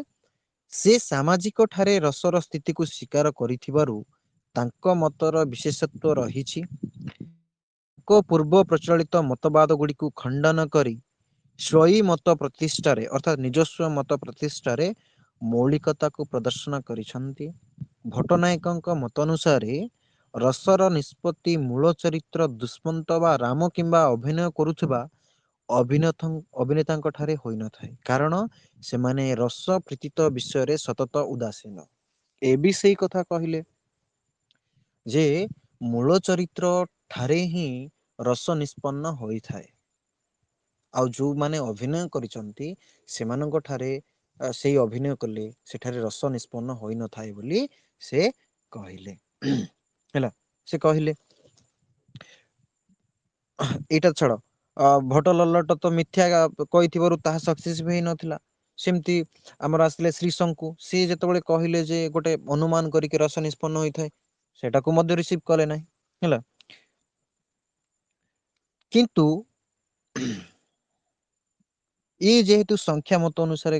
ସେ ସାମାଜିକ ଠାରେ ରସର ସ୍ଥିତିକୁ ସ୍ୱୀକାର କରିଥିବାରୁ ତାଙ୍କ ମତର ବିଶେଷତ୍ୱ ରହିଛି। ତାଙ୍କ ପୂର୍ବ ପ୍ରଚଳିତ ମତବାଦ ଗୁଡିକୁ ଖଣ୍ଡନ କରି ସ୍ୱୟଂ ମତ ପ୍ରତିଷ୍ଠାରେ, ଅର୍ଥାତ ନିଜସ୍ୱ ମତ ପ୍ରତିଷ୍ଠାରେ ମୌଳିକତାକୁ ପ୍ରଦର୍ଶନ କରିଛନ୍ତି। ଭଟ୍ଟନାୟକଙ୍କ ମତ ଅନୁସାରେ ରସର ନିଷ୍ପତ୍ତି ମୂଳ ଚରିତ୍ର ଦୁଷ୍ମନ୍ତ ବା ରାମ କିମ୍ବା ଅଭିନୟ କରୁଥିବା ଅଭିନେତାଙ୍କ ଠାରେ ହୋଇନଥାଏ, କାରଣ ସେମାନେ ରସ ପ୍ରୀତିତ ବିଷୟରେ ସତତ ଉଦାସୀନ। ଏ ବି ସେଇ କଥା କହିଲେ ଯେ ମୂଳ ଚରିତ୍ର ଠାରେ ହିଁ ରସ ନିଷ୍ପନ୍ନ ହୋଇଥାଏ, ଆଉ ଯୋଉମାନେ ଅଭିନୟ କରିଛନ୍ତି ସେମାନଙ୍କ ଠାରେ ସେଇ ଅଭିନୟ କଲେ ସେଠାରେ ରସ ନିଷ୍ପନ୍ନ ହୋଇନଥାଏ ବୋଲି ସେ କହିଲେ ହେଲା। ସେ କହିଲେ ଏଇଟା ଛାଡ, ଭଟ୍ଟଲଲ୍ଲଟ ତ ମିଥ୍ୟା କହିଥିବାରୁ ତାହା ସକ୍ସେସ ବି ହେଇନଥିଲା। ସେମିତି ଆମର ଆସିଲେ ଶ୍ରୀଶଙ୍କୁ, ସିଏ ଯେତେବେଳେ କହିଲେ ଯେ ଗୋଟେ ଅନୁମାନ କରିକି ରସ ନିଷ୍ପନ୍ନ ହୋଇଥାଏ, ସେଟାକୁ ମଧ୍ୟ ରିସିଭ କଲେ ନାହିଁ ହେଲା। କିନ୍ତୁ ଇଏ ଯେହେତୁ ସଂଖ୍ୟା ମତ ଅନୁସାରେ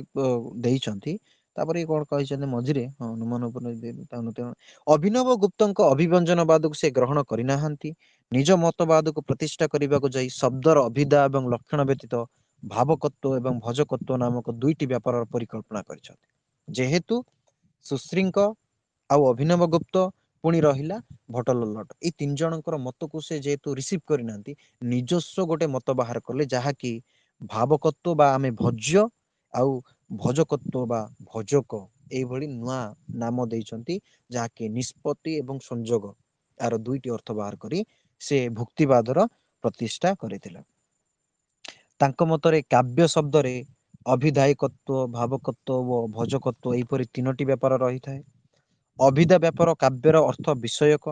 ଦେଇଛନ୍ତି, ତାପରେ କଣ କହିଛନ୍ତି ମଝିରେ, ଅନୁମାନ ଉପରେ ଅଭିନବ ଗୁପ୍ତଙ୍କ ଅଭିବ୍ୟଞ୍ଜନବାଦକୁ ସେ ଗ୍ରହଣ କରିନାହାନ୍ତି। ନିଜ ମତବାଦକୁ ପ୍ରତିଷ୍ଠା କରିବାକୁ ଯାଇ ଶବ୍ଦର ଅଭିଧା ଏବଂ ଲକ୍ଷଣ ବ୍ୟତୀତ ଭାବକତ୍ଵ ଏବଂ ଭଜକତ୍ଵ ନାମକ ଦୁଇଟି ବ୍ୟାପାରର ପରିକଳ୍ପନା କରିଛନ୍ତି। ଯେହେତୁ ସୁଶ୍ରୀଙ୍କ ଆଉ ଅଭିନବ ଗୁପ୍ତ ପୁଣି ରହିଲା ଭଟ୍ଟଲଲ୍ଲଟ, ଏଇ ତିନି ଜଣଙ୍କର ମତକୁ ସେ ଯେହେତୁ ରିସିଭ କରିନାହାନ୍ତି, ନିଜସ୍ୱ ଗୋଟେ ମତ ବାହାର କଲେ, ଯାହାକି ଭାବକତ୍ଵ ବା ଆମେ ଭୋଜ୍ୟ ଆଉ ଭଜକତ୍ଵ ବା ଭଜକ ଏଇଭଳି ନୂଆ ନାମ ଦେଇଛନ୍ତି, ଯାହାକି ନିଷ୍ପତ୍ତି ଏବଂ ସଂଯୋଗ ଏହାର ଦୁଇଟି ଅର୍ଥ ବାହାର କରି ସେ ଭୁକ୍ତିବାଦର ପ୍ରତିଷ୍ଠା କରିଥିଲା। ତାଙ୍କ ମତରେ କାବ୍ୟ ଶବ୍ଦରେ ଅଭିଧାୟକତ୍ଵ, ଭାବକତ୍ଵ ଓ ଭଜକତ୍ଵ ଏହିପରି ତିନୋଟି ବ୍ୟାପାର ରହିଥାଏ। ଅଭିଧା ବ୍ୟାପାର କାବ୍ୟର ଅର୍ଥ ବିଷୟକ,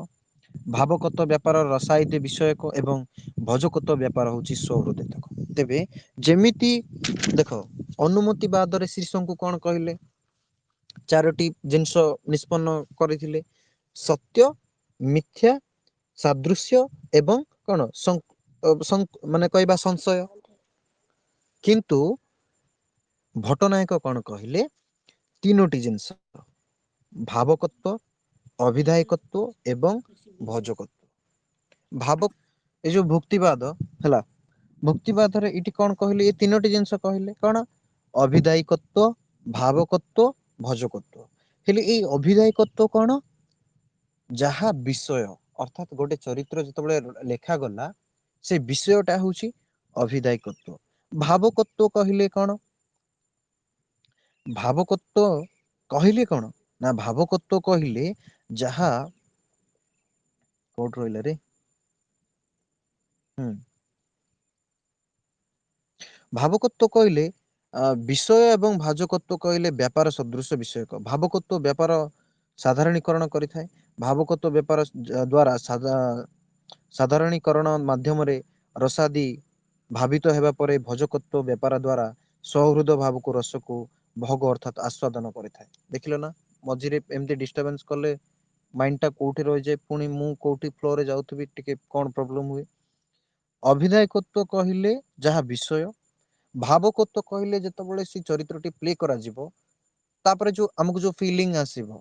ଭାବକତ୍ଵ ବ୍ୟାପାର ରସାୟିତ ବିଷୟକ ଏବଂ ଭଜକତ୍ଵ ବ୍ୟାପାର ହଉଛି ସୌହୃଦୟତକ। ତେବେ ଯେମିତି ଦେଖ ଅନୁମତି ବାଦରେ ଶୀର୍ଷଙ୍କୁ କଣ କହିଲେ? ଚାରୋଟି ଜିନିଷ ନିଷ୍ପନ୍ନ କରିଥିଲେ, ସତ୍ୟ, ମିଥ୍ୟା, ସାଦୃଶ୍ୟ ଏବଂ କଣ ମାନେ କହିବା ସଂଶୟ। କିନ୍ତୁ ଭଟ୍ଟନାୟକ କଣ କହିଲେ? ତିନୋଟି ଜିନିଷ, ଭାବକତ୍ଵ, ଅଭିଧାୟକତ୍ଵ ଏବଂ ଭଜକତ୍ଵ। ଭାବ ଏ ଯୋଉ ଭୁକ୍ତିବାଦ ହେଲା, ଭୁକ୍ତିବାଦରେ ଏଇଠି କଣ କହିଲେ? ଏ ତିନୋଟି ଜିନିଷ କହିଲେ କଣ? ଅଭିଦାୟିକତ୍ଵ, ଭାବକତ୍ଵ, ଭଜକତ୍ଵ। ହେଲେ ଏଇ ଅଭିଦାୟିକତ୍ଵ କଣ? ଯାହା ବିଷୟ, ଅର୍ଥାତ୍ ଗୋଟେ ଚରିତ୍ର ଯେତେବେଳେ ଲେଖାଗଲା ସେ ବିଷୟଟା ହଉଛି ଅଭିଦାୟିକତ୍ଵ। ଭାବକତ୍ଵ କହିଲେ କଣ? ଭାବକତ୍ଵ କହିଲେ କଣ? ନା ଭାବକତ୍ଵ କହିଲେ ଯାହା କୋଉଠି ରହିଲା ରେ? ହୁଁ ଭାବକତ୍ଵ କହିଲେ ବିଷୟ ଏବଂ ଭାଜକତ୍ଵ କହିଲେ ବ୍ୟାପାର ସଦୃଶ ବିଷୟକ। ଭାବକତ୍ଵ ବ୍ୟାପାର ସାଧାରଣୀକରଣ କରିଥାଏ। ଭାବକତ୍ଵ ବ୍ୟାପାର ଦ୍ଵାରା ସାଧାରଣୀକରଣ ମାଧ୍ୟମରେ ରସାଦି ଭାବିତ ହେବା ପରେ ଭୋଜକତ୍ଵ ବେପାର ଦ୍ଵାରା ସୌହୃଦ ଭାବକୁ ରସକୁ ଭୋଗ ଅର୍ଥାତ୍ ଆସ୍ୱାଦନ କରିଥାଏ। ଦେଖିଲ ନା ମଝିରେ ଏମିତି ଡିଷ୍ଟର୍ବାନ୍ସ କଲେ ମାଇଣ୍ଡ ଟା କୋଉଠି ରହିଯାଏ, ପୁଣି ମୁଁ କୋଉଠି ଫ୍ଲୋ ରେ ଯାଉଥିବି ଟିକେ କଣ ପ୍ରୋବ୍ଲେମ ହୁଏ। ଅଭିଧାୟକତ୍ଵ କହିଲେ ଯାହା ବିଷୟ, ଭାବକତ୍ଵ କହିଲେ ଯେତେବେଳେ ସେ ଚରିତ୍ରଟି ପ୍ଲେ କରାଯିବ ତାପରେ ଯୋଉ ଆମକୁ ଯୋଉ ଫିଲିଙ୍ଗ ଆସିବ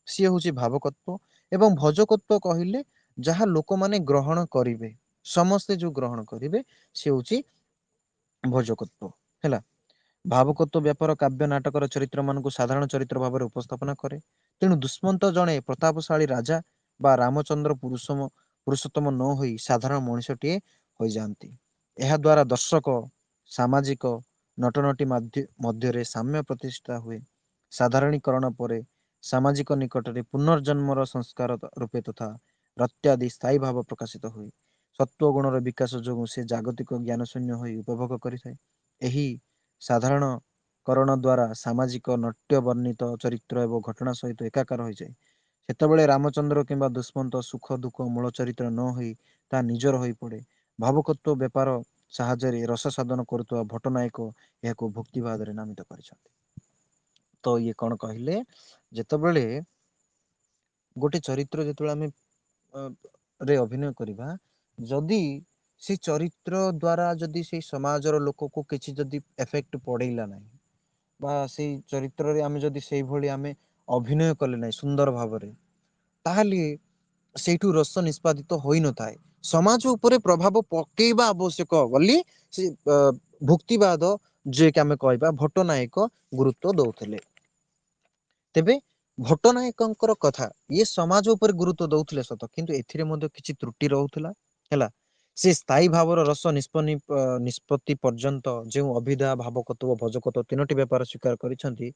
ସିଏ ହଉଛି ଭାବକତ୍ଵ। ଏବଂ ଭଜକତ୍ଵ କହିଲେ ଯାହା ଲୋକମାନେ ଗ୍ରହଣ କରିବେ, ସମସ୍ତେ ଯୋଉ ଗ୍ରହଣ କରିବେ ସେ ହଉଛି ଭୋଜକତ୍ଵ ହେଲା। ଭାବକତ୍ଵ ବ୍ୟାପାର କାବ୍ୟ ନାଟକର ଚରିତ୍ର ମାନଙ୍କୁ ସାଧାରଣ ଚରିତ୍ର ଭାବରେ ଉପସ୍ଥାପନ କରେ। ତେଣୁ ଦୁଷ୍ମନ୍ତ ଜଣେ ପ୍ରତାପଶାଳୀ ରାଜା ବା ରାମଚନ୍ଦ୍ର ପୁରୁଷୋତ୍ତମ ନ ହୋଇ ସାଧାରଣ ମଣିଷଟିଏ ହୋଇଯାଆନ୍ତି। ଏହା ଦ୍ଵାରା ଦର୍ଶକ ସାମାଜିକ ନଟନଟି ମଧ୍ୟରେ ସାମ୍ୟ ପ୍ରତିଷ୍ଠା ହୁଏ। ସାଧାରଣୀକରଣ ପରେ ସାମାଜିକ ନିକଟରେ ପୁନର୍ଜନ୍ମର ସଂସ୍କାର ରୂପେ ତଥା ରତ୍ୟାଦି ସ୍ଥାୟୀ ଭାବ ପ୍ରକାଶିତ ହୁଏ। ସତ୍ଵ ଗୁଣର ବିକାଶ ଯୋଗୁଁ ସେ ଜାଗତିକ ଜ୍ଞାନ ଶୂନ୍ୟ ହୋଇ ଉପଭୋଗ କରିଥାଏ। ଏହି ସାଧାରଣ କରଣ ଦ୍ଵାରା ସାମାଜିକ ନଟ୍ୟ ବର୍ଣ୍ଣିତ ଚରିତ୍ର ଏବଂ ଘଟଣା ସହିତ ଏକାକାର ହୋଇଯାଏ। ସେତେବେଳେ ରାମଚନ୍ଦ୍ର କିମ୍ବା ଦୁଷ୍ମନ୍ତ ସୁଖ ଦୁଃଖ ମୂଳ ଚରିତ୍ର ନ ହୋଇ ତା ନିଜର ହୋଇ ପଡେ। ଭାବୁକତ୍ଵ ବେପାର ସାହାଯ୍ୟରେ ରସ ସାଧନ କରୁଥିବା ଭଟ୍ଟନାୟକ ଏହାକୁ ଭକ୍ତିବାଦରେ ନାମିତ କରିଛନ୍ତି। ତ ଇଏ କଣ କହିଲେ, ଯେତେବେଳେ ଗୋଟେ ଚରିତ୍ର ଯେତେବେଳେ ଆମେ ରେ ଅଭିନୟ କରିବା, ଯଦି ସେ ଚରିତ୍ର ଦ୍ଵାରା ଯଦି ସେଇ ସମାଜର ଲୋକକୁ କିଛି ଯଦି ଏଫେକ୍ଟ ପଡେଇଲା ନାହିଁ ବା ସେଇ ଚରିତ୍ରରେ ଆମେ ଯଦି ସେଇଭଳି ଆମେ ଅଭିନୟ କଲେ ନାହିଁ ସୁନ୍ଦର ଭାବରେ, ତାହେଲେ ସେଇଠୁ ରସ ନିଷ୍ପାଦିତ ହୋଇନଥାଏ। ସମାଜ ଉପରେ ପ୍ରଭାବ ପକେଇବା ଆବଶ୍ୟକ ବୋଲି ସେ ଭୁକ୍ତିବାଦ ଯିଏକି ଆମେ କହିବା ଭଟ୍ଟନାୟକ ଗୁରୁତ୍ୱ ଦଉଥିଲେ। ତେବେ ଭଟ୍ଟନାୟକଙ୍କର କଥା ଇଏ ସମାଜ ଉପରେ ଗୁରୁତ୍ୱ ଦଉଥିଲେ ସତ, କିନ୍ତୁ ଏଥିରେ ମଧ୍ୟ କିଛି ତ୍ରୁଟି ରହୁଥିଲା ହେଲା। ସେ ସ୍ଥାୟୀ ଭାବର ରସ ନିଷ୍ପତ୍ତି ପର୍ଯ୍ୟନ୍ତ ଯେଉଁ ଅଭିଧା ଭାବକତ୍ଵ ଭୋଜକତ୍ଵ ତିନୋଟି ବ୍ୟାପାର ସ୍ୱୀକାର କରିଛନ୍ତି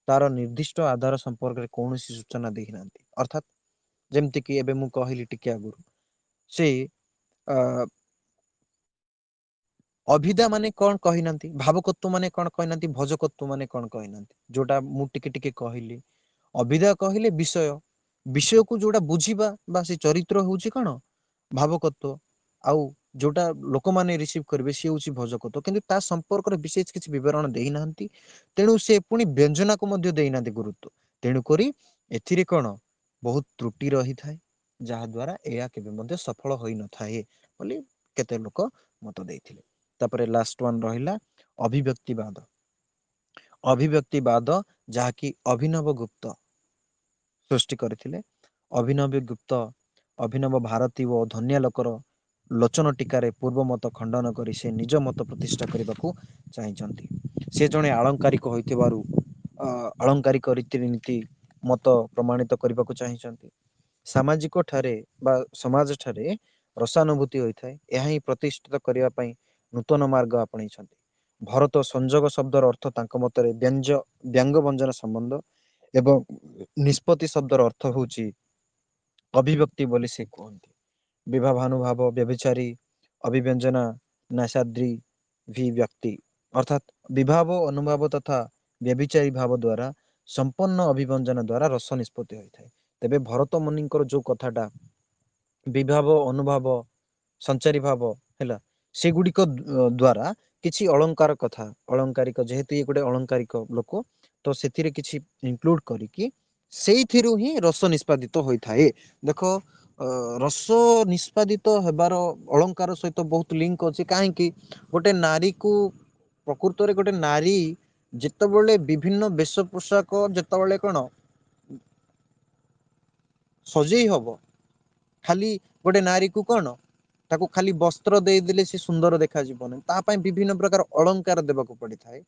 ତାର ନିର୍ଦ୍ଦିଷ୍ଟ ଆଧାର ସମ୍ପର୍କରେ କୌଣସି ସୂଚନା ଦେଇନାହାନ୍ତି। ଅର୍ଥାତ୍ ଯେମିତି କିି ଏବେ ମୁଁ କହିଲି ଟିକେ ଆଗରୁ, ସେ ଅ ଅଭିଧା ମାନେ କଣ କହିନାହାନ୍ତି, ଭାବକତ୍ଵ ମାନେ କଣ କହିନାହାନ୍ତି, ଭୋଜକତ୍ଵ ମାନେ କଣ କହିନାହାନ୍ତି। ଯୋଉଟା ମୁଁ ଟିକେ ଟିକେ କହିଲି, ଅଭିଧା କହିଲେ ବିଷୟ, ବିଷୟକୁ ଯୋଉଟା ବୁଝିବା ବା ସେ ଚରିତ୍ର ହଉଛି କଣ ଭାବକତ୍ଵ, ଆଉ ଯୋଉଟା ଲୋକମାନେ ରିସିଭ କରିବେ ସିଏ ହଉଛି ଭୋଜକତ୍ଵ। କିନ୍ତୁ ତା ସମ୍ପର୍କରେ ବିଶେଷ କିଛି ବିବରଣ ଦେଇନାହାନ୍ତି। ତେଣୁ ସେ ପୁଣି ବ୍ୟଞ୍ଜନାକୁ ମଧ୍ୟ ଦେଇନାହାନ୍ତି ଗୁରୁତ୍ୱ। ତେଣୁକରି ଏଥିରେ କଣ ବହୁତ ତ୍ରୁଟି ରହିଥାଏ। ଯାହା ଦ୍ଵାରା ଏହା କେବେ ମଧ୍ୟ ସଫଳ ହୋଇନଥାଏ ବୋଲି କେତେ ଲୋକ ମତ ଦେଇଥିଲେ। ତାପରେ ଲାଷ୍ଟ ୱାନ ରହିଲା ଅଭିବ୍ୟକ୍ତିବାଦ। ଅଭିବ୍ୟକ୍ତିବାଦ ଯାହାକି ଅଭିନବ ଗୁପ୍ତ ସୃଷ୍ଟି କରିଥିଲେ। ଅଭିନବ ଗୁପ୍ତ ଅଭିନବ ଭାରତୀ ଓ ଧନ୍ୟା ଲୋକର ଲୋଚନ ଟିକାରେ ପୂର୍ବ ମତ ଖଣ୍ଡନ କରି ସେ ନିଜ ମତ ପ୍ରତିଷ୍ଠା କରିବାକୁ ଚାହିଁଛନ୍ତି। ସେ ଜଣେ ଆଳଙ୍କାରିକ ହୋଇଥିବାରୁ ଆଳଙ୍କାରିକ ରୀତିନୀତି ମତ ପ୍ରମାଣିତ କରିବାକୁ ଚାହିଁଛନ୍ତି। ସାମାଜିକ ଠାରେ ବା ସମାଜ ଠାରେ ରସାନୁଭୂତି ହୋଇଥାଏ। ଏହା ହିଁ ପ୍ରତିଷ୍ଠିତ କରିବା ପାଇଁ ନୂତନ ମାର୍ଗ ଆପଣେଇଛନ୍ତି। ଭରତ ସଂଯୋଗ ଶବ୍ଦର ଅର୍ଥ ତାଙ୍କ ମତରେ ବ୍ୟଙ୍ଗ ବ୍ୟଞ୍ଜନ ସମ୍ବନ୍ଧ ଏବଂ ନିଷ୍ପତ୍ତି ଶବ୍ଦର ଅର୍ଥ ହେଉଛି ଅଭିବ୍ୟକ୍ତି ବୋଲି ସେ କୁହନ୍ତି। ବିଭାଭାନୁଭାବ ବ୍ୟଭିଚାରୀ ଅଭିବ୍ୟଞ୍ଜନା ନାସାଦ୍ରୀ ଭି ବ୍ୟକ୍ତି ଅର୍ଥାତ୍ ବିଭାବ ଅନୁଭାବ ତଥା ବ୍ୟଭିଚାରୀ ଭାବ ଦ୍ୱାରା ସମ୍ପନ୍ନ ଅଭିବ୍ୟଞ୍ଜନ ଦ୍ୱାରା ରସ ନିଷ୍ପତ୍ତି ହୋଇଥାଏ। ତେବେ ଭରତ ମୁନିଙ୍କର ଯୋଉ କଥାଟା ବିଭାବ ଅନୁଭାବ ସଞ୍ଚାରୀ ଭାବ ହେଲା ସେଗୁଡ଼ିକ ଦ୍ୱାରା କିଛି ଅଳଙ୍କାର କଥା ଅଳଙ୍କାରିକ ଯେହେତୁ ଇଏ ଗୋଟେ ଅଳଙ୍କାରିକ ଲୋକ ତ ସେଥିରେ କିଛି ଇନକ୍ଲୁଡ କରିକି ସେଇଥିରୁ ହିଁ ରସ ନିଷ୍ପାଦିତ ହୋଇଥାଏ। ଦେଖ ରସ ନିଷ୍ପାଦିତ ହେବାର ଅଳଙ୍କାର ସହିତ ବହୁତ ଲିଙ୍କ ଅଛି। କାହିଁକି ଗୋଟେ ନାରୀକୁ ପ୍ରକୃତରେ ଗୋଟେ ନାରୀ ଯେତେବେଳେ ବିଭିନ୍ନ ବେଶ ପୋଷାକ ଯେତେବେଳେ କଣ ସଜେଇ ହବ ଖାଲି ଗୋଟେ ନାରୀ କୁ କଣ ତାକୁ ଖାଲି ବସ୍ତ୍ର ଦେଇଦେଲେ ସେ ସୁନ୍ଦର ଦେଖାଯିବନି ତା ପାଇଁ ବିଭିନ୍ନ ପ୍ରକାର ଅଳଙ୍କାର ଦେବାକୁ ପଡିଥାଏ।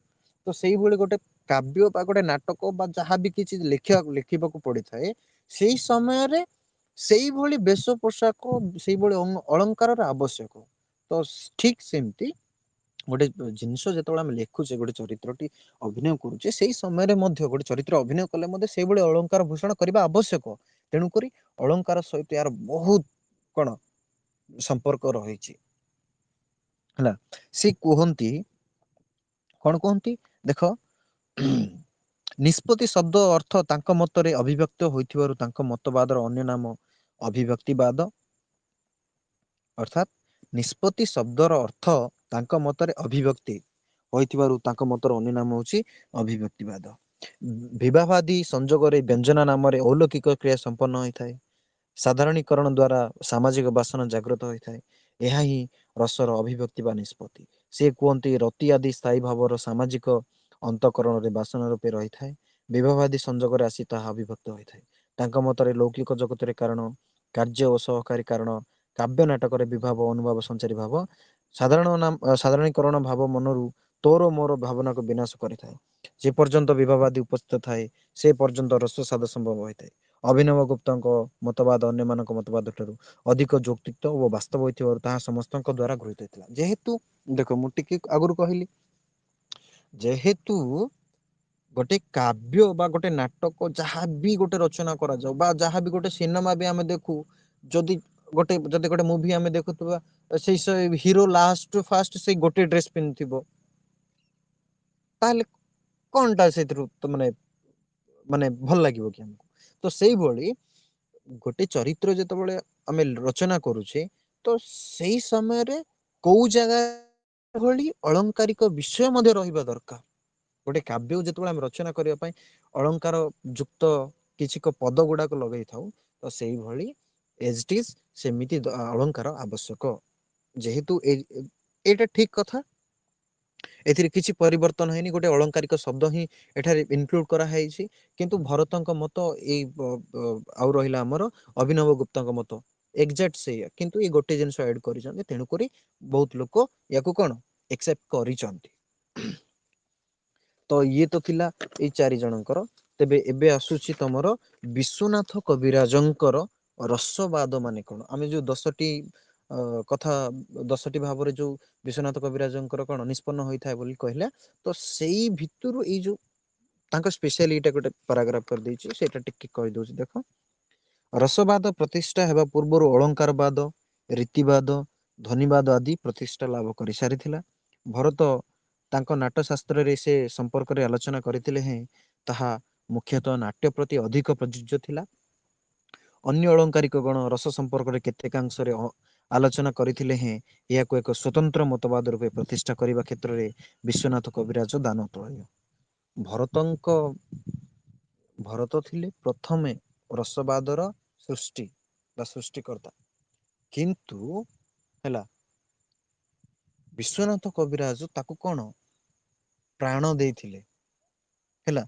ତ ସେଇଭଳି ଗୋଟେ କାବ୍ୟ ବା ଗୋଟେ ନାଟକ ବା ଯାହାବି କିଛି ଲେଖିବାକୁ ପଡିଥାଏ ସେଇ ସମୟରେ ସେଇଭଳି ବେଶ ପୋଷାକ ସେଇଭଳି ଅଳଙ୍କାରର ଆବଶ୍ୟକ। ତ ଠିକ ସେମିତି ଗୋଟେ ଜିନିଷ ଯେତେବେଳେ ଆମେ ଲେଖୁଛେ ଗୋଟେ ଚରିତ୍ରଟି ଅଭିନୟ କରୁଛେ ସେଇ ସମୟରେ ମଧ୍ୟ ଗୋଟେ ଚରିତ୍ର ଅଭିନୟ କଲେ ମଧ୍ୟ ସେଇଭଳି ଅଳଙ୍କାର ଭୂଷଣ କରିବା ଆବଶ୍ୟକ। ତେଣୁକରି ଅଳଙ୍କାର ସହିତ ଏହାର ବହୁତ କଣ ସମ୍ପର୍କ ରହିଛି ହେଲା। ସେ କୁହନ୍ତି କଣ କୁହନ୍ତି ଦେଖ ନିଷ୍ପତ୍ତି ଶବ୍ଦ ଅର୍ଥ ତାଙ୍କ ମତରେ ଅଭିବ୍ୟକ୍ତ ହୋଇଥିବାରୁ ତାଙ୍କ ମତବାଦର ଅନ୍ୟ ନାମ ଅଭିବ୍ୟକ୍ତିବାଦ ଅର୍ଥାତ୍ ନିଷ୍ପତ୍ତି ଶବ୍ଦର ଅର୍ଥ ତାଙ୍କ ମତରେ ଅଭିବ୍ୟକ୍ତି ହୋଇଥିବାରୁ ତାଙ୍କ ମତର ଅନ୍ୟ ନାମ ହଉଛି ଅଭିବ୍ୟକ୍ତିବାଦ। ବିବାହାଦି ସଂଯୋଗରେ ବ୍ୟଞ୍ଜନା ନାମରେ ଅଲୌକିକ କ୍ରିୟା ସମ୍ପନ୍ନ ହୋଇଥାଏ। ସାଧାରଣୀକରଣ ଦ୍ଵାରା ସାମାଜିକ ବାସନା ଜାଗ୍ରତ ହୋଇଥାଏ। ଏହା ହିଁ ରସର ଅଭିବ୍ୟକ୍ତି ବା ନିଷ୍ପତ୍ତି। ସେ କୁହନ୍ତି ରତି ଆଦି ସ୍ଥାୟୀ ଭାବର ସାମାଜିକ ଅନ୍ତକରଣରେ ବାସନ ରୂପେ ରହିଥାଏ। ବିବାହାଦି ସଂଯୋଗରେ ଆସି ତାହା ଅଭିଭକ୍ତ ହୋଇଥାଏ। ତାଙ୍କ ମତରେ ଲୌକିକ ଜଗତରେ କାରଣ କାର୍ଯ୍ୟ ଓ ସହକାରୀ କାରଣ କାବ୍ୟ ନାଟକରେ ବିଭାବ ଅନୁଭାବ ସଞ୍ଚାରୀ ଭାବ ସାଧାରଣୀକରଣ ଭାବ ମନରୁ ତୋର ମୋର ଭାବନାକୁ ବିନାଶ କରିଥାଏ। ଯେ ପର୍ଯ୍ୟନ୍ତ ବିବାବାଦୀ ଉପସ୍ଥିତ ଥାଏ ସେ ପର୍ଯ୍ୟନ୍ତ ରସ ସାଧ ସମ୍ଭବ ହୋଇଥାଏ। ଅଭିନବ ଗୁପ୍ତଙ୍କ ମତବାଦ ଅନ୍ୟମାନଙ୍କ ମତବାଦ ଠାରୁ ଅଧିକ ଯୌକ୍ତିକ ଓ ବାସ୍ତବ ହୋଇଥିବାରୁ ତାହା ସମସ୍ତଙ୍କ ଦ୍ଵାରା ଗୃହୀତ ହେଇଥିଲା। ଯେହେତୁ ଦେଖ ମୁଁ ଟିକେ ଆଗରୁ କହିଲି ଯେହେତୁ ଗୋଟେ କାବ୍ୟ ବା ଗୋଟେ ନାଟକ ଯାହାବି ଗୋଟେ ରଚନା କରାଯାଉ ବା ଯାହାବି ଗୋଟେ ସିନେମା ବି ଆମେ ଦେଖୁ ଯଦି ଗୋଟେ ମୁଭି ଆମେ ଦେଖୁଥିବା ସେଇ ହିରୋ ଲାଷ୍ଟ ଫାଷ୍ଟ ସେଇ ଗୋଟେ ଡ୍ରେସ ପିନ୍ଧିଥିବ ତାହେଲେ କଣଟା ସେଥିରୁ ତ ମାନେ ଭଲ ଲାଗିବ କି ଆମକୁ ତ ସେଇଭଳି ଗୋଟେ ଚରିତ୍ର ଯେତେବେଳେ ଆମେ ରଚନା କରୁଛେ ତ ସେଇ ସମୟରେ କୋଉ ଜାଗା ଭଳି ଅଳଙ୍କାରିକ ବିଷୟ ମଧ୍ୟ ରହିବା ଦରକାର। ଗୋଟେ କାବ୍ୟ ଯେତେବେଳେ ଆମେ ରଚନା କରିବା ପାଇଁ ଅଳଙ୍କାର ଯୁକ୍ତ କିଛି ପଦ ଗୁଡାକ ଲଗେଇଥାଉ ତ ସେଇଭଳି ଏଜ୍ ସେମିତି ଅଳଙ୍କାର ଆବଶ୍ୟକ। ଯେହେତୁ ଏଇଟା ଠିକ କଥା ଏଥିରେ କିଛି ପରିବର୍ତ୍ତନ ହେଇନି ଗୋଟେ ଅଳଙ୍କାରିକ ଶବ୍ଦ ହିଁ ଏଠାରେ ଇନକ୍ଲୁଡ କରାହେଇଛି। କିନ୍ତୁ ଭରତଙ୍କ ମତ ଏଇ ଆଉ ରହିଲା ଆମର ଅଭିନବ ଗୁପ୍ତଙ୍କ ମତ ଏକ୍ଜାକ୍ଟ ସେଇଆ କିନ୍ତୁ ଏଇ ଗୋଟେ ଜିନିଷ ଆଡ କରିଛନ୍ତି ତେଣୁକରି ବହୁତ ଲୋକ ୟାକୁ କଣ ଏକ୍ସେପ୍ଟ କରିଛନ୍ତି। ତ ଇଏ ତ ଥିଲା ଏଇ ଚାରି ଜଣଙ୍କର ତେବେ ଏବେ ଆସୁଛି ତମର ବିଶ୍ଵନାଥ କବିରାଜଙ୍କର ରସବାଦ ମାନେ କଣ ଆମେ ଯୋଉ 10ଟି କଥା 10ଟି ଭାବରେ ଯୋଉ ବିଶ୍ଵନାଥ କବିରାଜଙ୍କର କଣ ନିଷ୍ପନ୍ନ ହୋଇଥାଏ ବୋଲି କହିଲା ତ ସେଇ ଭିତରୁ ଏଇ ଯୋଉ ତାଙ୍କ ସ୍ପେଶଆଲି ଏଇଟା ଗୋଟେ ପାରାଗ୍ରାଫ କରିଦେଇଛି ସେଇଟା ଟିକେ କହିଦଉଛି ଦେଖ ରସବାଦ ପ୍ରତିଷ୍ଠା ହେବା ପୂର୍ବରୁ ଅଳଙ୍କାର ବାଦ ରୀତିବାଦ ଧ୍ୱନିବାଦ ଆଦି ପ୍ରତିଷ୍ଠା ଲାଭ କରିସାରିଥିଲା। ଭରତ ତାଙ୍କ ନାଟ୍ୟ ଶାସ୍ତ୍ରରେ ସେ ସମ୍ପର୍କରେ ଆଲୋଚନା କରିଥିଲେ ହେଁ ତାହା ମୁଖ୍ୟତଃ ନାଟ୍ୟ ପ୍ରତି ଅଧିକ ପ୍ରଯୁଜ୍ୟ ଥିଲା। ଅନ୍ୟ ଅଳଙ୍କାରିକ ଗଣ ରସ ସମ୍ପର୍କରେ କେତେକାଂଶରେ ଆଲୋଚନା କରିଥିଲେ ହେଁ ଏହାକୁ ଏକ ସ୍ଵତନ୍ତ୍ର ମତବାଦ ରୂପେ ପ୍ରତିଷ୍ଠା କରିବା କ୍ଷେତ୍ରରେ ବିଶ୍ଵନାଥ କବିରାଜ ଦାନ ତୁଳନୀୟ। ଭରତଙ୍କ ଭରତ ଥିଲେ ପ୍ରଥମେ ରସବାଦର ସୃଷ୍ଟି ବା ସୃଷ୍ଟିକର୍ତ୍ତା କିନ୍ତୁ ହେଲା ବିଶ୍ଵନାଥ କବିରାଜ ତାକୁ କଣ ପ୍ରାଣ ଦେଇଥିଲେ ହେଲା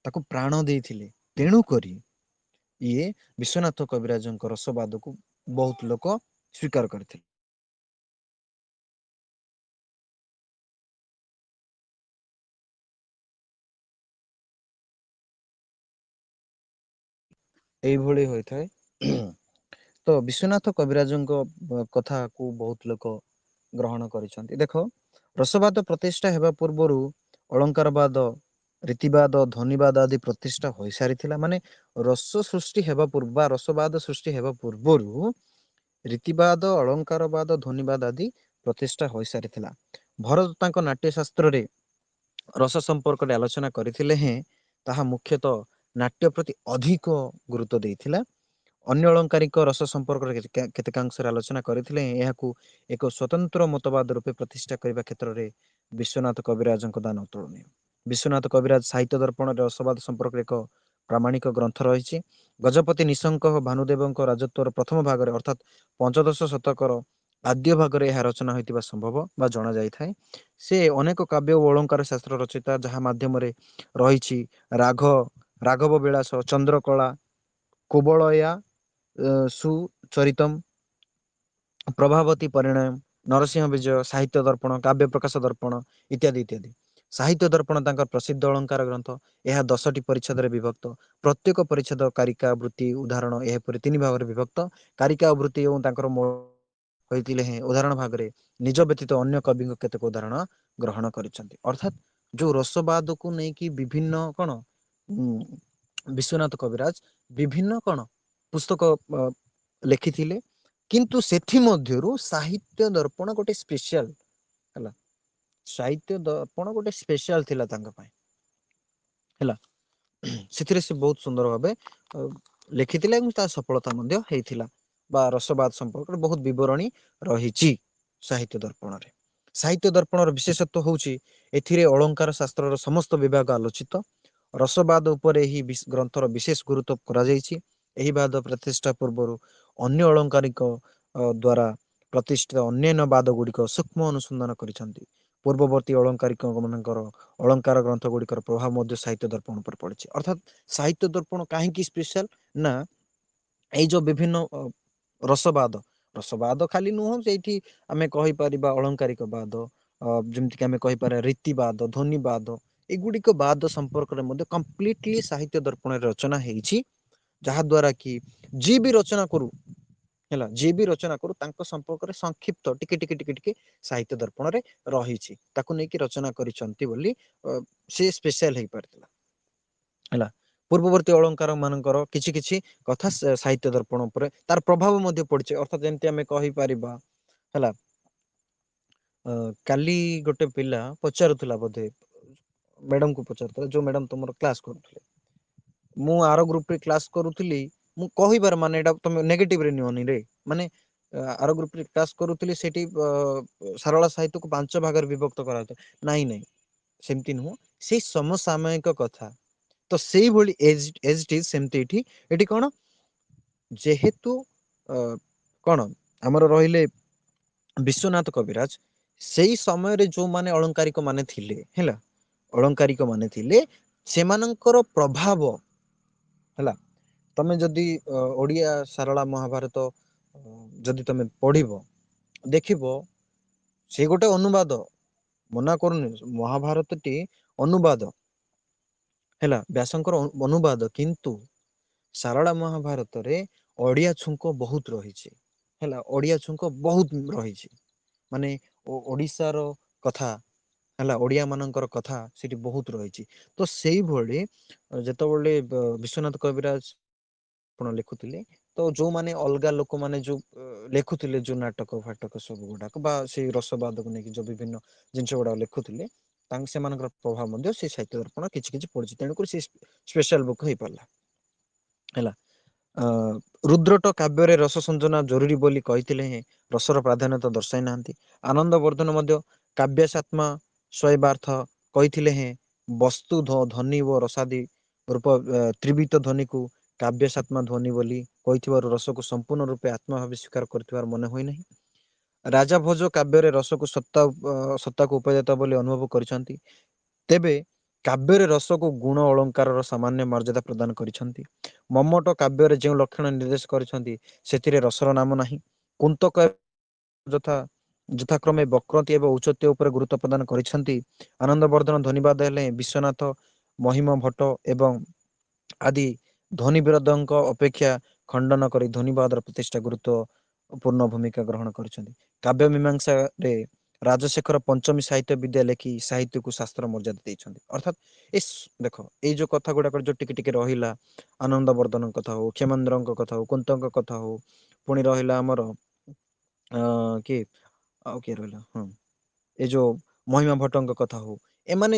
ତାକୁ ପ୍ରାଣ ଦେଇଥିଲେ ତେଣୁ କରି ଇଏ ବିଶ୍ଵନାଥ କବିରାଜଙ୍କ ରସବାଦକୁ ବହୁତ ଲୋକ ସ୍ଵୀକାର କରିଥିଲେ। ଏଇଭଳି ହୋଇଥାଏ। ତ ବିଶ୍ଵନାଥ କବିରାଜଙ୍କ କଥାକୁ ବହୁତ ଲୋକ ଗ୍ରହଣ କରିଛନ୍ତି ଦେଖ ରସବାଦ ପ୍ରତିଷ୍ଠା ହେବା ପୂର୍ବରୁ ଅଳଙ୍କାରବାଦ, ରୀତିବାଦ, ଧ୍ୱନିବାଦ ଆଦି ପ୍ରତିଷ୍ଠା ହୋଇସାରିଥିଲା। ମାନେ ରସ ସୃଷ୍ଟି ହେବା ପୂର୍ବ ବା ରସବାଦ ସୃଷ୍ଟି ହେବା ପୂର୍ବରୁ ରୀତିବାଦ, ଅଳଙ୍କାରବାଦ, ଧ୍ୱନିବାଦ ଆଦି ପ୍ରତିଷ୍ଠା ହୋଇସାରିଥିଲା। ଭରତ ତାଙ୍କ ନାଟ୍ୟ ଶାସ୍ତ୍ରରେ ରସ ସମ୍ପର୍କରେ ଆଲୋଚନା କରିଥିଲେ ହେଁ ତାହା ମୁଖ୍ୟତଃ ନାଟ୍ୟ ପ୍ରତି ଅଧିକ ଗୁରୁତ୍ୱ ଦେଇଥିଲା। ଅନ୍ୟ ଅଳଙ୍କାରିକ ରସ ସମ୍ପର୍କରେ କେତେକାଂଶରେ ଆଲୋଚନା କରିଥିଲେ ଏହାକୁ ଏକ ସ୍ୱତନ୍ତ୍ର ମତବାଦ ରୂପେ ପ୍ରତିଷ୍ଠା କରିବା କ୍ଷେତ୍ରରେ ବିଶ୍ୱନାଥ କବିରାଜଙ୍କ ଦାନ ଅତୁଳନୀୟ। ବିଶ୍ୱନାଥ କବିରାଜ ସାହିତ୍ୟ ଦର୍ପଣରେ ରସବାଦ ସମ୍ପର୍କରେ ଏକ ପ୍ରାମାଣିକ ଗ୍ରନ୍ଥ ରହିଛି। ଗଜପତି ନିଶଙ୍କ ଭାନୁଦେବଙ୍କ ରାଜତ୍ୱର ପ୍ରଥମ ଭାଗରେ ଅର୍ଥାତ୍ ପଞ୍ଚଦଶ ଶତକର ଆଦ୍ୟ ଭାଗରେ ଏହା ରଚନା ହୋଇଥିବା ସମ୍ଭବ ବା ଜଣାଯାଇଥାଏ। ସେ ଅନେକ କାବ୍ୟ ଓ ଅଳଙ୍କାର ଶାସ୍ତ୍ର ରଚିତା ଯାହା ମାଧ୍ୟମରେ ରହିଛି ରାଘବ ବିଳାସ, ଚନ୍ଦ୍ରକଳା, କୁବଳୟା ସୁଚରିତମ୍, ପ୍ରଭାବତୀ ପରିଣୟ, ନରସିଂହ ବିଜୟ, ସାହିତ୍ୟ ଦର୍ପଣ, କାବ୍ୟ ପ୍ରକାଶ ଦର୍ପଣ ଇତ୍ୟାଦି ଇତ୍ୟାଦି। ସାହିତ୍ୟ ଦର୍ପଣ ତାଙ୍କର ପ୍ରସିଦ୍ଧ ଅଳଙ୍କାର ଗ୍ରନ୍ଥ। ଏହା 10ଟି ପରିଚ୍ଛେଦରେ ବିଭକ୍ତ। ପ୍ରତ୍ୟେକ ପରିଚ୍ଛେଦ କାରିକା, ବୃତ୍ତି, ଉଦାହରଣ ଏହିପରି 3 ଭାଗରେ ବିଭକ୍ତ। କାରିକା ଓ ବୃତ୍ତି ଏବଂ ତାଙ୍କର ହୋଇଥିଲେ ହେଁ ଉଦାହରଣ ଭାଗରେ ନିଜ ବ୍ୟତୀତ ଅନ୍ୟ କବିଙ୍କ କେତେକ ଉଦାହରଣ ଗ୍ରହଣ କରିଛନ୍ତି। ଅର୍ଥାତ୍ ଯୋଉ ରସବାଦକୁ ନେଇକି ବିଭିନ୍ନ କଣ ବିଶ୍ୱନାଥ କବିରାଜ ବିଭିନ୍ନ କଣ ପୁସ୍ତକ ଲେଖିଥିଲେ, କିନ୍ତୁ ସେଥିମଧ୍ୟରୁ ସାହିତ୍ୟ ଦର୍ପଣ ଗୋଟେ ସ୍ପେଶାଲ ହେଲା। ସାହିତ୍ୟ ଦର୍ପଣ ଗୋଟେ ସ୍ପେଶାଲ ଥିଲା ତାଙ୍କ ପାଇଁ ହେଲା। ସେଥିରେ ସେ ବହୁତ ସୁନ୍ଦର ଭାବେ ଲେଖିଥିଲେ ଏବଂ ତା ସଫଳତା ମଧ୍ୟ ହେଇଥିଲା। ବା ରସବାଦ ସମ୍ପର୍କରେ ବହୁତ ବିବରଣୀ ରହିଛି ସାହିତ୍ୟ ଦର୍ପଣରେ। ସାହିତ୍ୟ ଦର୍ପଣର ବିଶେଷତ୍ୱ ହଉଛି ଏଥିରେ ଅଳଙ୍କାର ଶାସ୍ତ୍ରର ସମସ୍ତ ବିଭାଗ ଆଲୋଚିତ। ରସବାଦ ଉପରେ ଏହି ଗ୍ରନ୍ଥର ବିଶେଷ ଗୁରୁତ୍ୱ କରାଯାଇଛି। ଏହି ବାଦ ପ୍ରତିଷ୍ଠା ପୂର୍ବରୁ ଅନ୍ୟ ଅଳଙ୍କାରିକ ଦ୍ଵାରା ପ୍ରତିଷ୍ଠିତ ଅନ୍ୟାନ୍ୟ ବାଦ ଗୁଡିକ ସୂକ୍ଷ୍ମ ଅନୁସନ୍ଧାନ କରିଛନ୍ତି। ପୂର୍ବବର୍ତ୍ତୀ ଅଳଙ୍କାରିକ ମାନଙ୍କର ଅଳଙ୍କାର ଗ୍ରନ୍ଥ ଗୁଡିକର ପ୍ରଭାବ ମଧ୍ୟ ସାହିତ୍ୟ ଦର୍ପଣ ଉପରେ ପଡିଛି। ଅର୍ଥାତ୍ ସାହିତ୍ୟ ଦର୍ପଣ କାହିଁକି ସ୍ପେଶାଲ ନା ଏଇ ଯୋଉ ବିଭିନ୍ନ ରସବାଦ ଖାଲି ନୁହଁ, ସେଇଠି ଆମେ କହିପାରିବା ଅଳଙ୍କାରିକ ବାଦ, ଯେମିତିକି ଆମେ କହିପାରିବା ରୀତିବାଦ, ଧ୍ୱନିବାଦ, ଏଗୁଡିକ ବାଦ ସମ୍ପର୍କରେ ମଧ୍ୟ କମ୍ପ୍ଲିଟଲି ସାହିତ୍ୟ ଦର୍ପଣରେ ରଚନା ହେଇଛି। ଯାହା ଦ୍ଵାରା କି ଯିଏ ବି ରଚନା କରୁ ହେଲା, ଯିଏ ବି ରଚନା କରୁ ତାଙ୍କ ସମ୍ପର୍କରେ ସଂକ୍ଷିପ୍ତ ଟିକେ ଟିକେ ଟିକେ ଟିକେ ସାହିତ୍ୟ ଦର୍ପଣରେ ରହିଛି। ତାକୁ ନେଇକି ରଚନା କରିଛନ୍ତି ବୋଲି ସେ ସ୍ପେଶାଲ ହେଇପାରିଥିଲା ହେଲା। ପୂର୍ବବର୍ତ୍ତୀ ଅଳଙ୍କାର ମାନଙ୍କର କିଛି କିଛି କଥା ସାହିତ୍ୟ ଦର୍ପଣ ଉପରେ ତାର ପ୍ରଭାବ ମଧ୍ୟ ପଡିଛି। ଅର୍ଥାତ୍ ଯେମିତି ଆମେ କହିପାରିବା ହେଲା, କାଲି ଗୋଟେ ପିଲା ପଚାରୁଥିଲା, ବୋଧେ ମ୍ୟାଡମକୁ ପଚାରୁଥିଲା, ଯୋଉ ମ୍ୟାଡମ ତମର କ୍ଲାସ କରୁଥିଲେ, ମୁଁ ଆର ଗ୍ରୁପରେ କ୍ଲାସ କରୁଥିଲି, ମୁଁ କହିବାର ମାନେ ଏଇଟା ତମେ ନେଗେଟିଭରେ ନିଅନି ରେ, ମାନେ ଆର ଗ୍ରୁପରେ କ୍ଲାସ କରୁଥିଲି, ସେଠି ସାରଳା ସାହିତ୍ୟକୁ 5 ଭାଗରେ ବିଭକ୍ତ କରାଯାଉଥିଲା। ନାଇଁ ସେମିତି ନୁହଁ, ସେଇ ସମସାମୟିକ କଥା। ତ ସେଇଭଳି ସେମିତି ଏଠି କଣ ଯେହେତୁ କଣ ଆମର ରହିଲେ ବିଶ୍ୱନାଥ କବିରାଜ, ସେଇ ସମୟରେ ଯୋଉମାନେ ଅଳଙ୍କାରିକ ମାନେ ଥିଲେ ହେଲା, ଅଳଙ୍କାରିକ ମାନେ ଥିଲେ ସେମାନଙ୍କର ପ୍ରଭାବ ହେଲା। ତମେ ଯଦି ଓଡିଆ ସାରଳା ମହାଭାରତ ଯଦି ତମେ ପଢିବ ଦେଖିବ, ସେ ଗୋଟେ ଅନୁବାଦ, ମନା କରୁନି, ମହାଭାରତଟି ଅନୁବାଦ ହେଲା, ବ୍ୟାସଙ୍କର ଅନୁବାଦ, କିନ୍ତୁ ସାରଳା ମହାଭାରତରେ ଓଡିଆ ଛୁଙ୍କ ବହୁତ ରହିଛି ହେଲା, ଓଡିଆ ଛୁଙ୍କ ବହୁତ ରହିଛି। ମାନେ ଓଡିଶାର କଥା ହେଲା, ଓଡିଆ ମାନଙ୍କର କଥା ସେଠି ବହୁତ ରହିଛି। ତ ସେଇଭଳି ଯେତେବେଳେ ବିଶ୍ୱନାଥ କବିରାଜ ଆପଣ ଲେଖୁଥିଲେ, ତ ଯୋଉମାନେ ଅଲଗା ଲୋକମାନେ ଯୋଉ ଲେଖୁଥିଲେ, ଯୋଉ ନାଟକ ଫାଟକ ସବୁ ଗୁଡାକ ବା ସେଇ ରସବାଦକୁ ନେଇକି ଯୋଉ ବିଭିନ୍ନ ଜିନିଷ ଗୁଡାକ ଲେଖୁଥିଲେ, ସେମାନଙ୍କର ପ୍ରଭାବ ମଧ୍ୟ ସେ ସାହିତ୍ୟ ଦର୍ପଣ କିଛି କିଛି ପଡିଛି। ତେଣୁକରି ସେ ସ୍ପେଶାଲ ବୁକ୍ ହେଇପାରିଲା ହେଲା। ରୁଦ୍ରଟ କାବ୍ୟରେ ରସ ସଞ୍ଜନା ଜରୁରୀ ବୋଲି କହିଥିଲେ ହେଁ ରସର ପ୍ରାଧାନ୍ୟତା ଦର୍ଶାଇ ନାହାନ୍ତି। ଆନନ୍ଦ ବର୍ଦ୍ଧନ ମଧ୍ୟ କାବ୍ୟାସାତ୍ମା ଶୈବାର୍ଥ କହିଥିଲେ ହେଁ ବସ୍ତୁ ଧ୍ୱନି ଓ ରସାଦି ରୂପ ତ୍ରିବିତ ଧ୍ୱନିକୁ କାବ୍ୟସାତ୍ମା ଧ୍ୱନି ବୋଲି କହିଥିବାରୁ ରସକୁ ସମ୍ପୂର୍ଣ୍ଣ ରୂପେ ଆତ୍ମା ଭାବେ ସ୍ୱୀକାର କରିଥିବାର ମନେ ହୋଇନାହିଁ। ରାଜା ଭୋଜ କାବ୍ୟରେ ରସକୁ ସତ୍ତାକୁ ଉପଜାତ ବୋଲି ଅନୁଭବ କରିଛନ୍ତି। ତେବେ କାବ୍ୟରେ ରସକୁ ଗୁଣ ଅଳଙ୍କାରର ସାମାନ୍ୟ ମର୍ଯ୍ୟାଦା ପ୍ରଦାନ କରିଛନ୍ତି। ମମ୍ମଟ କାବ୍ୟରେ ଯେଉଁ ଲକ୍ଷଣ ନିର୍ଦ୍ଦେଶ କରିଛନ୍ତି ସେଥିରେ ରସର ନାମ ନାହିଁ। କୁନ୍ତକ ଯଥାକ୍ରମେ ବକ୍ରତି ଏବଂ ଔଚତ୍ୟ ଉପରେ ଗୁରୁତ୍ୱ ପ୍ରଦାନ କରିଛନ୍ତି। ଆନନ୍ଦ ବର୍ଦ୍ଧନ ଧ୍ୱନିବାଦ ହେଲେ ବିଶ୍ୱନାଥ, ମହିମ ଭଟ୍ଟ ଏବଂ ଆଦି ଧ୍ୱନି ବିରୋଧଙ୍କ ଅପେକ୍ଷା ଖଣ୍ଡନ କରି ଧ୍ୱନିବାଦର ପ୍ରତିଷ୍ଠା ଗୁରୁତ୍ୱପୂର୍ଣ୍ଣ ଭୂମିକା ଗ୍ରହଣ କରିଛନ୍ତି। କାବ୍ୟ ମୀମାଂସାରେ ରାଜଶେଖର ପଞ୍ଚମୀ ସାହିତ୍ୟ ବିଦ୍ୟା ଲେଖି ସାହିତ୍ୟକୁ ଶାସ୍ତ୍ର ମର୍ଯ୍ୟାଦା ଦେଇଛନ୍ତି। ଅର୍ଥାତ୍ ଦେଖ ଏଇ ଯୋଉ କଥା ଗୁଡାକ ଯୋଉ ଟିକେ ଟିକେ ରହିଲା, ଆନନ୍ଦ ବର୍ଦ୍ଧନଙ୍କ କଥା ହଉ, କ୍ଷେମେନ୍ଦ୍ରଙ୍କ କଥା ହଉ, କୁନ୍ତଙ୍କ କଥା ହଉ, ପୁଣି ରହିଲା ଆମର କିଏ ଆଉ କିଏ ରହିଲା, ହଁ ଏ ଯୋଉ ମହିମା ଭଟ୍ଟଙ୍କ କଥା ହଉ, ଏମାନେ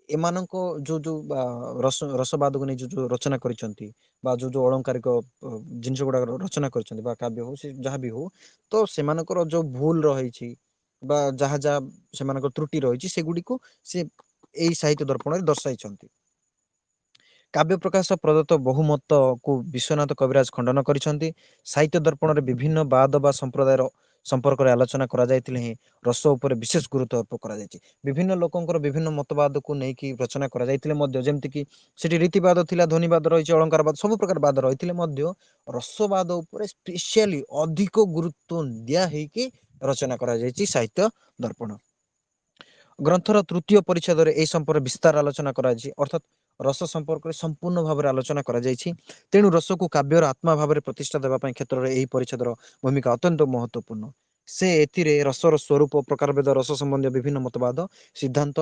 ଏମାନଙ୍କ ଯୋଉ ରସବାଦକୁ ନେଇ ଯୋଉ ରଚନା କରିଛନ୍ତି ବା ଯୋଉ ଅଳଙ୍କାରିକ ଜିନିଷ ଗୁଡାକ ରଚନା କରିଛନ୍ତି ବା କାବ୍ୟ ହଉ ସେ ଯାହା ବି ହଉ, ତ ସେମାନଙ୍କର ଯୋଉ ଭୁଲ ରହିଛି ବା ଯାହା ଯାହା ସେମାନଙ୍କ ତ୍ରୁଟି ରହିଛି ସେଗୁଡିକୁ ସେ ଏଇ ସାହିତ୍ୟ ଦର୍ପଣରେ ଦର୍ଶାଇଛନ୍ତି। କାବ୍ୟ ପ୍ରକାଶ ପ୍ରଦତ୍ତ ବହୁମତକୁ ବିଶ୍ୱନାଥ କବିରାଜ ଖଣ୍ଡନ କରିଛନ୍ତି। ସାହିତ୍ୟ ଦର୍ପଣରେ ବିଭିନ୍ନ ବାଦ ବା ସମ୍ପ୍ରଦାୟର ସମ୍ପର୍କରେ ଆଲୋଚନା କରାଯାଇଥିଲେ ହେଁ ରସ ଉପରେ ବିଶେଷ ଗୁରୁତ୍ୱ ଆରୋପ କରାଯାଇଛି। ବିଭିନ୍ନ ଲୋକଙ୍କର ବିଭିନ୍ନ ମତବାଦକୁ ନେଇକି ରଚନା କରାଯାଇଥିଲେ ମଧ୍ୟ, ଯେମିତିକି ସେଠି ରୀତିବାଦ ଥିଲା, ଧ୍ୱନିବାଦ ରହିଛି, ଅଳଙ୍କାରବାଦ, ସବୁ ପ୍ରକାର ବାଦ ରହିଥିଲେ ମଧ୍ୟ ରସବାଦ ଉପରେ ସ୍ପେସିଆଲି ଅଧିକ ଗୁରୁତ୍ୱ ଦିଆ ହେଇକି ରଚନା କରାଯାଇଛି ସାହିତ୍ୟ ଦର୍ପଣ। ଗ୍ରନ୍ଥର ତୃତୀୟ ପରିଚ୍ଛେଦରେ ଏହି ସମ୍ପର୍କରେ ବିସ୍ତାର ଆଲୋଚନା କରାଯାଇଛି। ଅର୍ଥାତ୍ ରସ ସମ୍ପର୍କରେ ସମ୍ପୂର୍ଣ୍ଣ ଭାବରେ ଆଲୋଚନା କରାଯାଇଛି। ତେଣୁ ରସକୁ କାବ୍ୟର ଆତ୍ମା ଭାବରେ ପ୍ରତିଷ୍ଠା ଦେବା ପାଇଁ କ୍ଷେତ୍ରରେ ଏହି ପରିଚ୍ଛେଦର ଭୂମିକା ଅତ୍ୟନ୍ତ ମହତ୍ୱପୂର୍ଣ୍ଣ। ସେ ଏଥିରେ ରସର ସ୍ୱରୂପ, ପ୍ରକାରଭେଦ, ରସ ସମ୍ବନ୍ଧୀୟ ବିଭିନ୍ନ ମତବାଦ, ସିଦ୍ଧାନ୍ତ,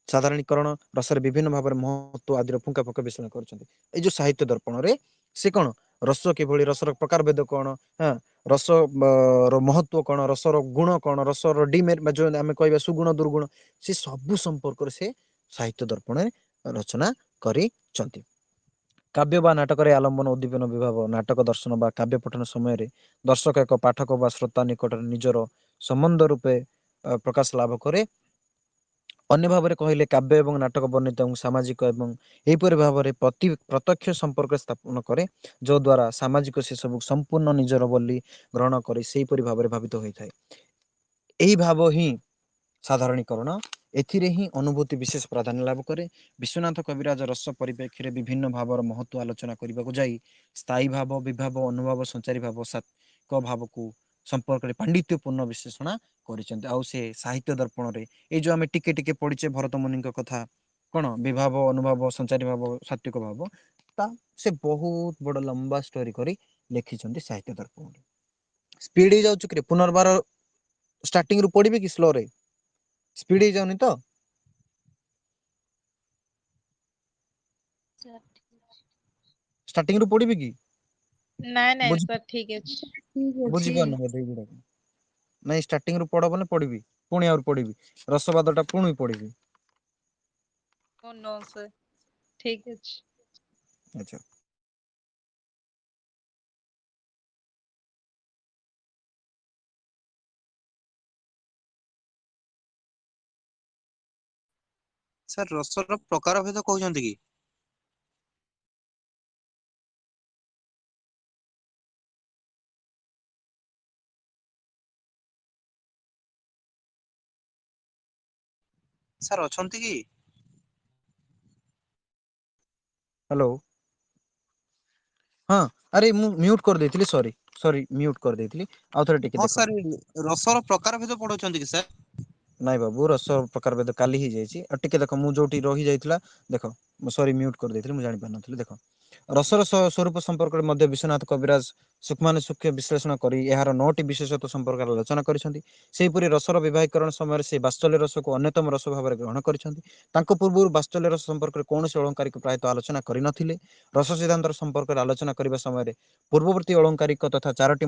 ସାଧାରଣୀକରଣ, ରସରେ ବିଭିନ୍ନ ଭାବରେ ମହତ୍ୱ ଆଦିର ପୁଙ୍ଖାନୁପୁଙ୍ଖ ବିଶ୍ଳେଷଣ କରିଛନ୍ତି। ଏଇ ଯୋଉ ସାହିତ୍ୟ ଦର୍ପଣରେ ସେ କଣ ରସ କିଭଳି, ରସର ପ୍ରକାରଭେଦ କଣ, ହଁ ରସ ର ମହତ୍ୱ କଣ, ରସର ଗୁଣ କଣ, ରସର ଡିମେରିଟ ବା ଯୋଉ ଆମେ କହିବା ସୁଗୁଣ ଦୁର୍ଗୁଣ, ସେ ସବୁ ସମ୍ପର୍କରେ ସେ ସାହିତ୍ୟ ଦର୍ପଣରେ ରଚନା କରିଛନ୍ତି। କାବ୍ୟ ବା ନାଟକରେ ଆଲମ୍ବନ, ଉଦ୍ଦୀପନ, ବିଭାବ, ନାଟକ ଦର୍ଶନ ବା କାବ୍ୟ ପଠନ ସମୟରେ ଦର୍ଶକ ଏକ ପାଠକ ବା ଶ୍ରୋତା ନିକଟରେ ନିଜର ସମ୍ବନ୍ଧ ରୂପେ ପ୍ରକାଶ ଲାଭ କରେ। ଅନ୍ୟ ଭାବରେ କହିଲେ କାବ୍ୟ ଏବଂ ନାଟକ ବର୍ଣ୍ଣିତ ଏବଂ ସାମାଜିକ ଏବଂ ଏହିପରି ଭାବରେ ପ୍ରତ୍ୟକ୍ଷ ସମ୍ପର୍କ ସ୍ଥାପନ କରେ, ଯୋଉ ଦ୍ଵାରା ସାମାଜିକ ସେ ସବୁ ସମ୍ପୂର୍ଣ୍ଣ ନିଜର ବୋଲି ଗ୍ରହଣ କରି ସେହିପରି ଭାବରେ ଭାବିତ ହୋଇଥାଏ। ଏହି ଭାବ ହିଁ ସାଧାରଣୀକରଣ, ଏଥିରେ ହିଁ ଅନୁଭୂତି ବିଶେଷ ପ୍ରାଧାନ୍ୟ ଲାଭ କରେ। ବିଶ୍ୱନାଥ କବିରାଜ ରସ ପରିପ୍ରେକ୍ଷୀରେ ବିଭିନ୍ନ ଭାବର ମହତ୍ୱ ଆଲୋଚନା କରିବାକୁ ଯାଇ ସ୍ଥାୟୀ ଭାବ, ବିଭାବ, ଅନୁଭାବ, ସଞ୍ଚାରୀ ଭାବ, ସାତ୍ଵିକ ଭାବକୁ ସମ୍ପର୍କରେ ପାଣ୍ଡିତ୍ୟପୂର୍ଣ୍ଣ ବିଶ୍ଳେଷଣ କରିଛନ୍ତି। ଆଉ ସେ ସାହିତ୍ୟ ଦର୍ପଣରେ ଏଇ ଯୋଉ ଆମେ ଟିକେ ଟିକେ ପଢିଛେ ଭରତ ମୁନିଙ୍କ କଥା, କଣ ବିଭାବ, ଅନୁଭାବ, ସଞ୍ଚାରୀ ଭାବ, ସାତ୍ଵିକ ଭାବ, ତା ସେ ବହୁତ ବଡ ଲମ୍ବା ଷ୍ଟୋରି କରି ଲେଖିଛନ୍ତି ସାହିତ୍ୟ ଦର୍ପଣରେ। ସ୍ପିଡ ହେଇଯାଉଛି କି ପୁନର୍ବାର ଷ୍ଟାର୍ଟିଂ ରୁ ପଢିବେ କି ସ୍ଲୋରେ? ସ୍ପିଡ ହେଇଯାଉନି ତ? ଷ୍ଟାର୍ଟିଂ ରୁ ପଢିବି କି? ନାଇଁ ନାଇଁ ବୁଝି ସାର୍ ଠିକ ଅଛି। ଠିକ ଅଛି। ବୁଝିପାରୁନ ବୋଧେ ଏଇଗୁଡାକ? ନାଇଁ ଷ୍ଟାର୍ଟିଂ ରୁ ପଢ ବୋଲେ ପଢିବି, ପୁଣି ଆହୁରି ପଢିବି, ରସବାଦ ଟା ପୁଣି ପଢିବି। ଓ ନୋ ସାର୍, ଠିକ ଅଛି। ଆଚ୍ଛା। ସାର୍ ରସର ପ୍ରକାର ଭେଦ କହୁଛନ୍ତି କି? ସାର୍ ଅଛନ୍ତି କି? ହ୍ୟାଲୋ। ହଁ ଆରେ ମୁଁ ମ୍ୟୁଟ କରିଦେଇଥିଲି, ସରି ସରି ମ୍ୟୁଟ କରିଦେଇଥିଲି। ଆଉ ଥରେ ଟିକେ ହଁ ଦେଖ। ସାର୍, ରସର ପ୍ରକାର ଭେଦ ପଢଉଛନ୍ତି କି ସାର୍? ନାଇଁ ବାବୁ, ରସ ପ୍ରକାର ଭେଦ କାଲି ହେଇଯାଇଛି। ଆଉ ଟିକେ ଦେଖ ମୁଁ ଯୋଉଠି ରହିଯାଇଥିଲା, ଦେଖ ମୁଁ ସରି ମ୍ୟୁଟ କରିଦେଇଥିଲି, ମୁଁ ଜାଣିପାରିନଥିଲି। ଦେଖ ରସର ସ୍ୱରୂପ ସମ୍ପର୍କରେ ମଧ୍ୟ ବିଶ୍ୱନାଥ କବିରାଜ ସୂକ୍ଷ୍ମ ବିଶ୍ଳେଷଣ କରି ଏହାର 9ଟି ବିଶେଷତ୍ୱ ସମ୍ପର୍କରେ ଆଲୋଚନା କରିଛନ୍ତି। ସେହିପରି ରସର ବିବାହୀକରଣ ସମୟରେ ସେ ବାତ୍ସଲ୍ୟ ରସକୁ ଅନ୍ୟତମ ରସ ଭାବରେ ଗ୍ରହଣ କରିଛନ୍ତି। ତାଙ୍କ ପୂର୍ବରୁ ବାତ୍ସଲ୍ୟ ରସ ସମ୍ପର୍କରେ କୌଣସି ଅଳଙ୍କାରିକ ପ୍ରାୟତଃ ଆଲୋଚନା କରିନଥିଲେ। ରସ ସିଦ୍ଧାନ୍ତର ସମ୍ପର୍କରେ ଆଲୋଚନା କରିବା ସମୟରେ ପୂର୍ବବର୍ତ୍ତୀ ଅଳଙ୍କାରିକ ତଥା 4ଟି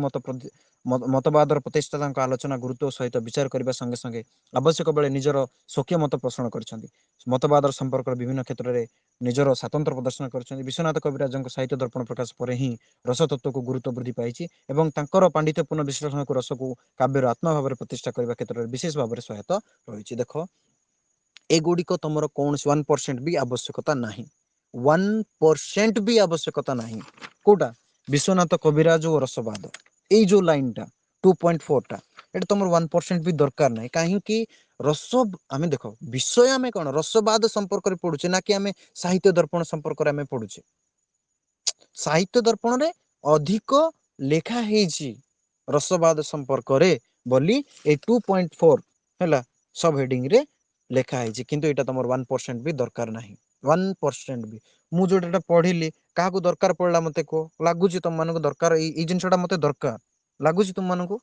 ମତବାଦର ପ୍ରତିଷ୍ଠାତାଙ୍କ ଆଲୋଚନା ଗୁରୁତ୍ୱ ସହିତ ବିଚାର କରିବା ସଙ୍ଗେ ସଙ୍ଗେ ଆବଶ୍ୟକ ବେଳେ ନିଜର ସ୍ୱକୀୟ ମତ ପୋଷଣ କରିଛନ୍ତି। ମତବାଦର ସମ୍ପର୍କରେ ବିଭିନ୍ନ କ୍ଷେତ୍ରରେ ନିଜର ସ୍ୱାତନ୍ତ୍ର ପ୍ରଦର୍ଶନ କରିଛନ୍ତି। ବିଶ୍ୱନାଥ କବିରାଜଙ୍କ ସାହିତ୍ୟ ଦର୍ପଣ ପ୍ରକାଶ ପରେ ହିଁ ରସତତ୍ତ୍ୱକୁ ଗୁରୁତ୍ୱ ବୃଦ୍ଧି ପାଇଛି ଏବଂ ତାଙ୍କର ପାଣ୍ଡିତ୍ୟପୂର୍ଣ୍ଣ ବିଶ୍ଳେଷଣକୁ ରସକୁ କାବ୍ୟର ଆତ୍ମା ଭାବରେ ପ୍ରତିଷ୍ଠା କରିବା କ୍ଷେତ୍ରରେ ବିଶେଷ ଭାବରେ ସହାୟତା ରହିଛି। ଦେଖ ଏଗୁଡିକ ତମର କୌଣସି 1% ବି ଆବଶ୍ୟକତା ନାହିଁ। 1% ବି ଆବଶ୍ୟକତା ନାହିଁ। କୋଉଟା? ବିଶ୍ୱନାଥ କବିରାଜ ଓ ରସବାଦ, ଏଇ ଯୋଉ ଲାଇନ ଟା 2.4 ଟା, ଏଟା ତମର 1% ବି ଦରକାର ନାହିଁ। କାହିଁକି? ରସ ଆମେ ଦେଖ ବିଷୟ ଆମେ କଣ ରସବାଦ ସମ୍ପର୍କରେ ପଢୁଛେ ନା କି ଆମେ ସାହିତ୍ୟ ଦର୍ପଣ ସମ୍ପର୍କରେ ଆମେ ପଢୁଛେ? ସାହିତ୍ୟ ଦର୍ପଣରେ ଅଧିକ ଲେଖା ହେଇଛି ରସବାଦ ସମ୍ପର୍କରେ ବୋଲି ଏଇ 2.4 ହେଲା ସବ ହେଡିଙ୍ଗ ରେ ଲେଖା ହେଇଛି। କିନ୍ତୁ ଏଇଟା ତମର 1% ବି ଦରକାର ନାହିଁ। 1% ବି। ମୁଁ ଯୋଉଟା ପଢିଲି, କାହାକୁ ଦରକାର ପଡିଲା ମତେ କୁହ? ଲାଗୁଛି ତମ ମାନଙ୍କୁ ଦରକାର, ଏଇ ଜିନିଷ ଟା ମତେ ଦରକାର ଲାଗୁଛି ତୁମ ମାନଙ୍କୁ?